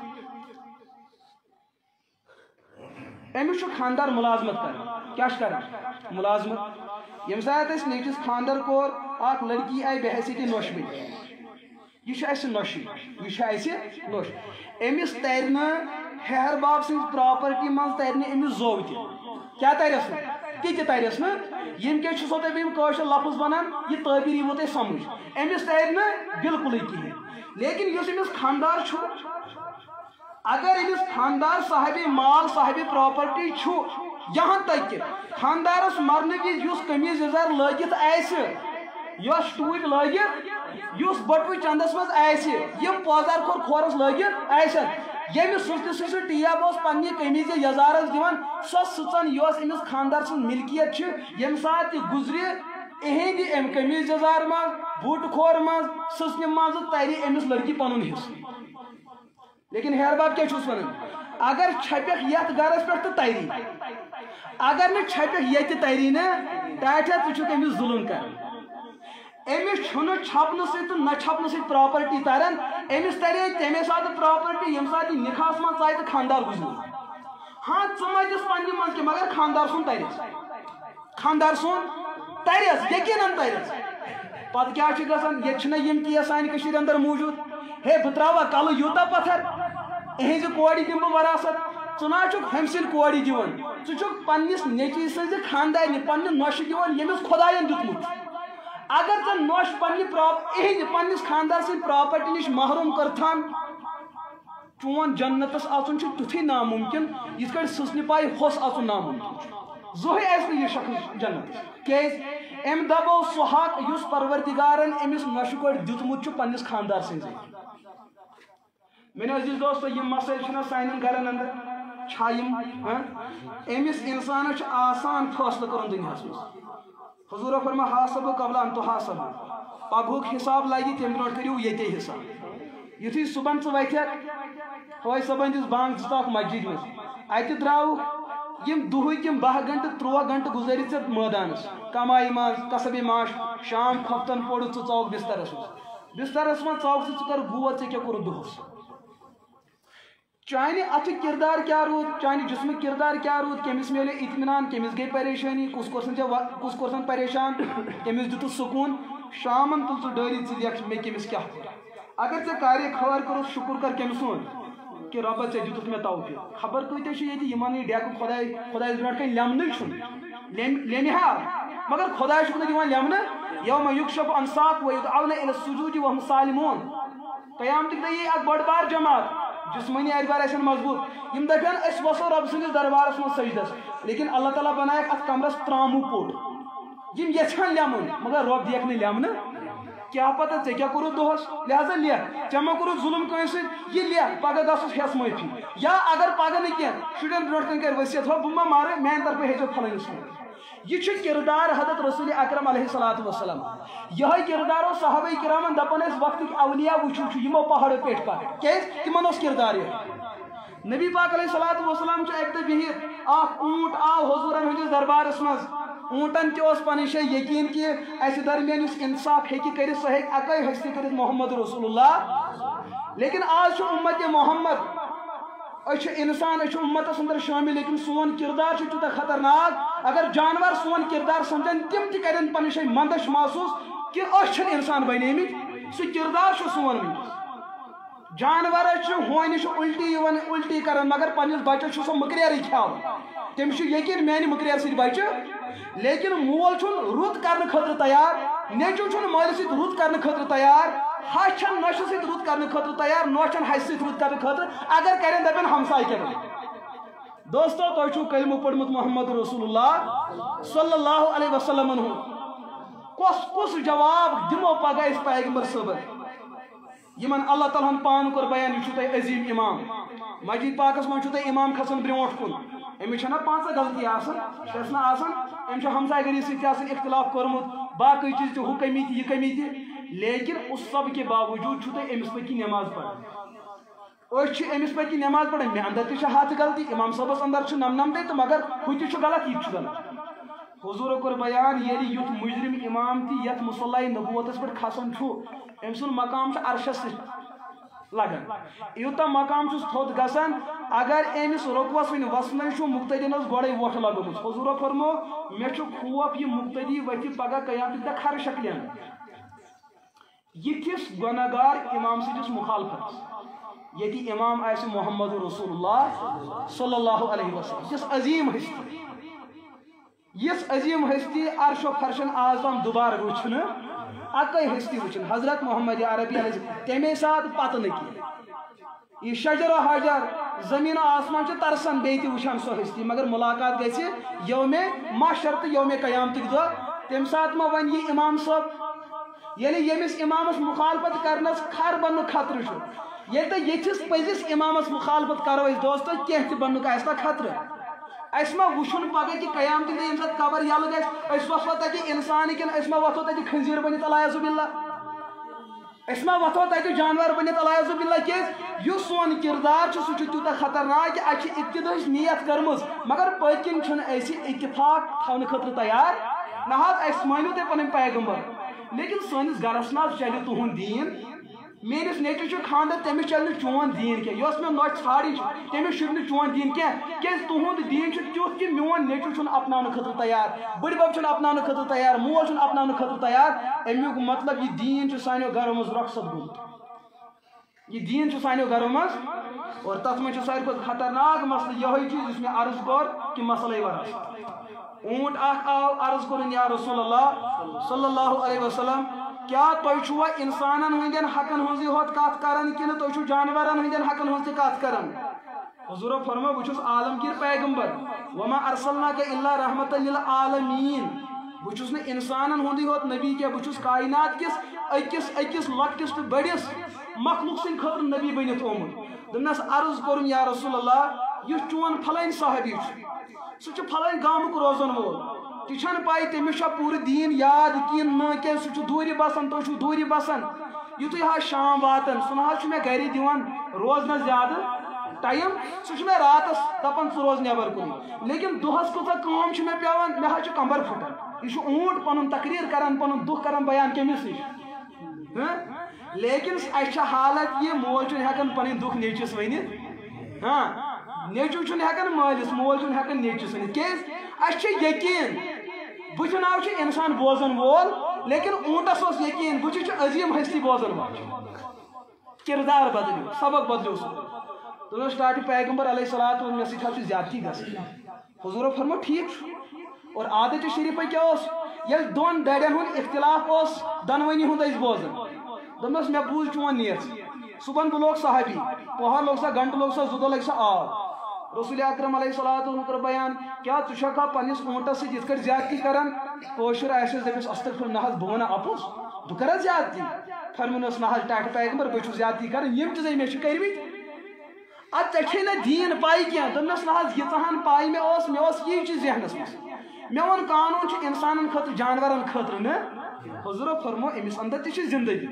أمِس چھُ خانٛدار مُلازمت کران کیٛاہ چھُ کران مُلازمت ییٚمہِ ساتہٕ اَسہِ نیٚچوِس خانٛدر کوٚر اکھ لڑکی آیہِ بحیثیتِ نۄشہِ یہِ چھُ اَسہِ نۄشہِ یہِ چھُ اَسہِ نۄش أمِس ترِ نہٕ ہیہر باب سٕنٛز پراپرٹی منٛز ترِ نہٕ أمِس زوٚو تہِ کیٛاہ ترٮ۪س نہٕ تہِ ترٮ۪س نہٕ ییٚمہِ کیٛاہ چھُسو تۄہہِ بہٕ یِم کٲشِر لفظ ونان یہِ تعبیٖر یِیوٕ تۄہہِ سمجھ أمِس ترِ نہٕ بِلکُلٕے کِہینۍ لیکن یُس أمِس خانٛدار چھُ اگر أمِس خانٛدار صاحبِ مال صاحبِ پراپرٹی چھُ یہاں تک کہ خاندارس مرنے وز یس قمیض یزار لگت آسہ یس ٹوپ لگت یس بٹوہ چندس مز آسہ یم پوزار کھور کھورس لگت آسن یمس سُہ ٹیب اس پنہ قمیض یزارس دِوان سۄ سٕژن یۄس أمِس خاندار سٕنٛز ملکیت چھِ ییٚمہِ ساتہٕ تہِ گُزرِ اہندِ امہِ قمیض یزار منٛز بوٗٹہٕ کھور منٛز سٕژنہِ منٛزٕ ترِ أمِس لڑکی پنُن حصہٕ لیکن ہیر باب کیا چھُس ونان اگر چھپکھ یتھ گرس پٮ۪ٹھ تہٕ تری اگر نہٕ چھپکھ ییٚتہِ تری نا ٹاٹھا ژٕ چھُکھ أمِس ظُلم کران أمِس چھُنہٕ چھپنہٕ سۭتۍ تہٕ نہ چھپنہٕ سۭتۍ پراپرٹی تران أمِس ترے تمے ساتہٕ پراپرٹی ییٚمہِ ساتہٕ یہِ نِکاحس منٛز ژایہِ تہٕ خاندار گُزریو ہاں ژٕ مٔتِس پننہِ منٛز کینٛہہ مگر خاندار سُنٛد ترٮ۪س خاندار سُنٛد ترٮ۪س یقیٖنن ترٮ۪س پتہٕ کیٛاہ چھُ گژھان ییٚتہِ چھِنہ یِم کیس سانہِ کٔشیٖرِ انٛدر موٗجوٗد ہے بہٕ ترٛاوہا کلہٕ یوٗتاہ پتھر اہنزِ کورِ دِمہٕ بہٕ وراثت ژٕ نہ چھُکھ ہُمہِ سٕنٛدِ کورِ دِوان ژٕ چھُکھ پننِس نیٚچوۍ سٕنٛزِ خاندارنہِ پننہِ نۄشہِ دِوان ییٚمِس خۄداین دیُتمُت اگر ژٕ نۄش پننہِ پننِس خاندار سٕنٛدِ پراپرٹی نِش محروم کٔرتھان چون جنتس اژُن چھُ تیُتھُے نامُمکِن یِتھ کٲٹھۍ سٕژنہِ پاے ہوٚس اژُن نامُمکِن چھُ زٕہٕے آسہِ نہٕ یہِ شخص جنت کیازِ أمۍ دبو سُہ حق یُس پروردگارن أمِس نۄشہِ کورِ دیُتمُت چھُ پننِس خاندار سٕنٛزِ میٲنۍ عزیز دوستو یِم مسائل چھِنہ سانٮ۪ن گرن انٛدر چھا یِم أمِس انسانس چھُ آسان فٲصلہٕ کرُن دُنیاہس منٛز حضوٗرو فرما حاسبہٕ قبل ان تُحاسبہٕ پگہُک حساب لگہِ تمہِ برونٛٹھ کٔرِو ییٚتے حساب یُتھُے صُبحن ژٕ وۄتھکھ فٲیض صٲبن دِژ بانگ ژٕ ژاکھ مسجد منٛز اتہِ درٛاوُکھ یِم دُہٕکۍ یِم 12 گنٹہٕ 13 گنٹہٕ گُزٲرِتھ ژےٚ مٲدانس کمایہِ منٛز کسبِ معاش شام کھۄفتن پوٚرُتھ ژٕ ژاوُکھ بسترس منٛز بسترس منٛز ژاوُکھ ژٕ کر غور ژےٚ کیٛاہ کوٚرُتھ دۄہس چانہِ اتھُک کردار کیٛاہ روٗد چانہِ جسمُک کردار کیٛاہ روٗد کٔمِس میلے اطمینان کٔمِس گٔے پریشٲنی کُس کوٚرسن پریشان کٔمِس دِتُس سکوٗن شامن تُل ژٕ ڈٲری ژٕ لیکھ مےٚ کٔمِس کیٛاہ کوٚر اگر ژےٚ کارِ خٲر کوٚرُتھ شُکُر کر کٔمۍ سُنٛد کہ رۄبا ژےٚ دِتُتھ مےٚ توفیٖق خبر کۭتیاہ چھِ ییٚتہِ یِمن یہِ ڈیکہٕ خۄدایس برونٛٹھ کَنۍ لیٚمنٕے چھُنہٕ لیٚمہِ ہا مگر خۄداے چھُکھ نہٕ دِوان لیٚمنہٕ یومہ یُکشف عن ساق ویدعون الی السجود وهم سالمون قیامتٕکۍ دۄہ یی اکھ بٔڑ بار جماعت جسمٲنی اعتبار آسن مضبوٗط یِم دپن أسۍ وسو رۄبہٕ سٕنٛدِس دربارس منٛز سجدس لیکن اللہ تعالیٰ بنایکھ اتھ کمرس تراموٗ پوٚٹ یِم یژھان لیٚمُن مگر رۄب دِیکھ نہٕ لیٚمنہٕ کیا پتہ ژےٚ کیٛاہ کوٚرُتھ دۄہس لہذا لیکھ ژےٚ ما کوٚرُتھ ظُلم کٲنٛسہِ سۭتۍ یہِ لیکھ پگہہ گژھُس ہٮ۪س معٲفی یا اگر پگہہ نہٕ کینٛہہ شُرٮ۪ن برونٛٹھ کَنۍ کر ؤسِیت ہو بہٕ ما مارٕ میانہِ طرفہٕ ہیٚژیو فلٲنِس کُن یہ چھُ کردار حضرت رسول اکرم علیہ الصلوۃ والسلام یہے کردار اوس صحابہ کرامن دپان ٲسۍ وقتٕکۍ اولیاء وٕچھِو چھُ یِمو پہاڑو پٮ۪ٹھ پتھ کیازِ تِمن اوس کردار یہِ نبی پاک علیہ الصلوۃ والسلام چھُ اکہِ دۄہ بِہِتھ اکھ اوٗنٹ آو حضوٗرن ہٕنٛدِس دربارس منٛز اوٗنٹن تہِ اوس پنٕنۍ جایہِ یقیٖن کہِ اسہِ درمیان یُس انصاف ہیٚکہِ کٔرِتھ سُہ ہیٚکہِ اکٲے ہستی کٔرِتھ محمد رسول اللہ لیکن آز چھُ اُمت محمد أسۍ چھِ انسان أسۍ چھِ اُمتس انٛدر شٲمِل لیکن سون کردار چھُ تیوٗتاہ خطرناک اگر جانور سون کردار سمجھن تِم تہِ کرن پنٕنۍ جایہِ منٛدچھ محسوٗس کہِ أسۍ چھِنہٕ انسان بنیمٕتۍ سُہ کردار چھُ سون وٕنکیٚس جانورس چھُ ہونہِ چھُ الٹی یِوان الٹی کران مگر پننِس بچس چھُ سُہ مٔکریرٕے کھٮ۪وان تٔمِس چھُ یقیٖن میانہِ مٔکریر سۭتۍ بچہِ لیکن مول چھُنہٕ رُت کرنہٕ خٲطرٕ تیار نیٚچوٗ چھُنہٕ مٲلۍ سۭتۍ رُت کرنہٕ خٲطرٕ تیار ہش چھنہٕ نۄشہِ سۭتۍ رُت کرنہٕ خٲطرٕ تیار نۄش چھنہٕ ہشہِ سۭتۍ رُت کرنہٕ خٲطرٕ اگر کرن دپن ہمساے کیٛاہ بنہِ دوستو تۄہہِ چھُو کلمہٕ پوٚرمُت محمد رسول اللہ صلی اللہ علیہ وسلمن ہُنٛد کُس جواب دِمو پگہہ أسۍ پیغمبر صٲبن یِمن اللہ تعالیٰ ہن پانہٕ کوٚر بیان یہِ چھُو تۄہہِ عظیٖم اِمام مسجد پاکس منٛز چھُو تۄہہِ اِمام کھسان برونٛٹھ کُن أمِس چھنہ 5 غلطی آسان چھس نہ آسان أمۍ چھُ ہمساے گٔری سۭتۍ تہِ آسان اختلاف کوٚرمُت باقٕے چیٖز تہِ ہُہ کمی تہِ یہِ کمی تہِ لیکن اس سب کے باوجوٗد چھُو تۄہہِ أمِس پٔتۍ کِنۍ نٮ۪ماز پران أسۍ چھِ أمِس پٔتۍ کِنۍ نٮ۪ماز پران مےٚ انٛدر تہِ چھِ ہتھ غلطی اِمام صٲبس انٛدر چھُ نمنمتے تہٕ مگر ہُہ تہِ چھُ غلط یہِ تہِ چھُ غلط حضوٗرو کوٚر بیان ییٚلہِ یُتھ مُجرم اِمام تہِ یتھ مُصلیٰ نبوتس پٮ۪ٹھ کھسان چھُ أمۍ سُنٛد مقام چھُ عرشس سۭتۍ لگان یوٗتاہ مقام چھُس تھوٚد گژھان اگر أمِس رۄقبس وۄنۍ وسنٕے چھُ مُقتدین ٲس گۄڈے وۄٹھ لگٲمٕژ حضوٗرو فرمو مےٚ چھُ خوف یہِ مُقتدی ؤتھِ پگہہ قیامتٕکۍ دۄہ کھرٕ شکلہِ یِتھِس گۄنہگار اِمام سٕنٛدِس مُخالفتس ییٚتہِ اِمام آسہِ محمد رسول اللہ صلی اللہ علیہ وسلم یِژھ عظیٖم ہستی عرشو فرشن آز تام دُبارٕ وٕچھنہٕ اکٲے ہستی وٕچھن حضرت محمد عربی علیہ تمے ساتہٕ پتہٕ نہٕ کینٛہہ یہِ شجر و حجر زمین و آسمان چھ ترسن بیتی وچھان سو ہستی مگر ملاقات گژھِ یوم محشر تو یوم قیامتک دۄہ تمہِ ساتہٕ ما ون یہ امام صٲب ییٚلہِ ییٚمِس امامس مخالفت کرنس کھر بننُک خطرٕ چھُ ییٚلہِ تۄہہِ ییٚتھِس پٔزِس امامس مخالفت کرو أسۍ دوستو کینٛہہ تہِ بننُک آسہِ نا خطرٕ اس ما وچھُن پگہ کہ قیامتک دۄہ ییٚمہِ ساتہٕ قبر یلہٕ گژھِ أسۍ وۄتھو تتہِ انسان کِنہٕ أسۍ ما وۄتھو تتہِ خنزیٖر بٔنِتھ علیاذ باللہ اس ما وتھو تتہِ جانور بٔنِتھ علیاذ باللہ کیٛازِ یُس سون کردار چھُ سُہ چھُ تیوٗتاہ خطرناک کہ اَسہِ چھِ ابتدٲیِچ نیت کٔرمٕژ مگر پٔتۍ کِنۍ چھُنہٕ أسۍ اتفاق تھاونہٕ خٲطرٕ تیار نہ حظ اَسہِ مٲنِو تُہۍ پنٕنۍ پیغمبر لیکن سٲنِس گرس منٛز چلہِ تُہُنٛد دیٖن میٲنِس نیٚچوِس چھُ خانٛدر تٔمِس چلہِ نہٕ چون دیٖن کینٛہہ یۄس مےٚ نۄچہِ ژھانڈٕنۍ چھِ تٔمِس چھُنہٕ چون دیٖن کینٛہہ کیٛازِ تُہُنٛد دیٖن چھُ تیُتھ کہِ میون نیٚچوٗ چھُنہٕ اپناونہٕ خٲطرٕ تیار بٕڈبب چھُنہٕ اپناونہٕ خٲطرٕ تیار مول چھُنہٕ اپناونہٕ خٲطرٕ تیار امیُک مطلب یہِ دیٖن چھُ سانیو گرو منٛز رۄخصت گوٚمُت یہ دین چھُ سانیو گرو منٛز اور تتھ منٛز چھُ ساروی کھۄتہٕ خطرناک مسلہٕ یِہوٚے چیٖز یُس مےٚ عرض کوٚر کہِ مسلے ورٲے اونٹ اکھ آو عرض کوٚرُن یا رسول اللہ صلی اللہ علیہ وسلم کیا تُہۍ چھُوا انسانن ہٕنٛدٮ۪ن حقن ہٕنٛزٕے ہوت کتھ کران کِنہٕ تُہۍ چھُو جانورن ہٕنٛدٮ۪ن حقن ہٕنٛز تہِ کتھ کران حضوٗرو فرموو بہٕ چھُس عالمگیٖر پیغمبر وما ارسلناک الا رحمۃ للعالمین بہٕ چھُس نہٕ انسانن ہُنٛدٕے ہوت نبی کینٛہہ بہٕ چھُس کائنات کِس أکِس لۄکٹِس تہٕ بٔڑِس مخلوق سٕنٛدِ خٲطرٕ نبی بٔنِتھ آمُت دوٚپنس عرض کوٚرُم یا رسول اللہ یُس چون پھلٲنۍ صحابی چھُ سُہ چھُ پھلٲنۍ گامُک روزن وول تہِ چھنہٕ پاے تٔمِس چھا پوٗرٕ دیٖن یاد کِنہٕ نہٕ کیٛازِ سُہ چھُ دوٗرِ بسان تُہۍ چھُو دوٗرِ بسان یُتھُے حظ شام واتان سُہ نہ حظ چھُ مےٚ گرِ دِوان روزنس زیادٕ ٹایم سُہ چھُ مےٚ راتس دپان ژٕ روز نٮ۪بر کُنٕے لیکن دۄہس کۭژاہ کٲم چھِ مےٚ پیٚوان مےٚ حظ چھُ کمبر پھٕٹان یہِ چھُ اونٹ پنُن تقریٖر کران پنُن دُکھ کران بیان کٔمِس نِش لیکن اَسہِ چھِ حالت یہِ مول چھُنہٕ ہٮ۪کان پنٕنۍ دُکھ نیٚچوِس ؤنِتھ نیٚچوٗ چھُنہٕ ہٮ۪کان مٲلِس مول چھُنہٕ ہٮ۪کان نیٚچوِس ؤنِتھ کیٛازِ اَسہِ چھُ یقیٖن بٕتھِ ناو چھُ انسان بوزن وول لیکن اونٹس اوس یقیٖن بٕتھِ چھُ عظیٖم ہستی بوزن وول کردار بدلیو سبق بدلیو سُہ دوٚپنس سٹاٹ پیغمبر علیہ الصلوۃ مےٚ سۭتۍ حظ چھِ زیادتی گژھان حضوٗرو فرموو ٹھیٖک چھُ اور عادت شریٖفے کیٛاہ اوس ییٚلہِ دۄن ڈرٮ۪ن ہُنٛد اختلاف اوس دۄنوٕنی ہُنٛد ٲسۍ بوزان دوٚپنس مےٚ بوٗز چون نیژ صُبحن بہٕ لوگ صحابی پوہر لوگ سا گنٹہٕ لوگ سا زٕ دۄہ لگہِ سا آب رسول اکرم علیہ الصلوۃ کوٚر بیان کیٛاہ ژٕ چھکھا پننِس اونٹس سۭتۍ یِتھ کٲٹھۍ زیادتی کران کٲشُر آسٮ۪س دٔپِس استغفر نہ حظ بہٕ ونہٕ اپُز بہٕ کرٕ زیادتی فرمونس نہ حظ ٹاٹہٕ پیغمبر بہٕ چھُس زیادتی کران یِم چیٖزے مےٚ چھِ کٔرمٕتۍ ادٕ ژےٚ چھے نہٕ دیٖن پاے کینٛہہ دوٚپنس نہ حظ ییٖژاہن پاے مےٚ اوس یی چیٖز ذہنس منٛز مےٚ ووٚن قانوٗن چھُ انسانن خٲطرٕ جانورن خٲطرٕ نہٕ حضوٗرو فرموو أمِس انٛدر تہِ چھِ زندگی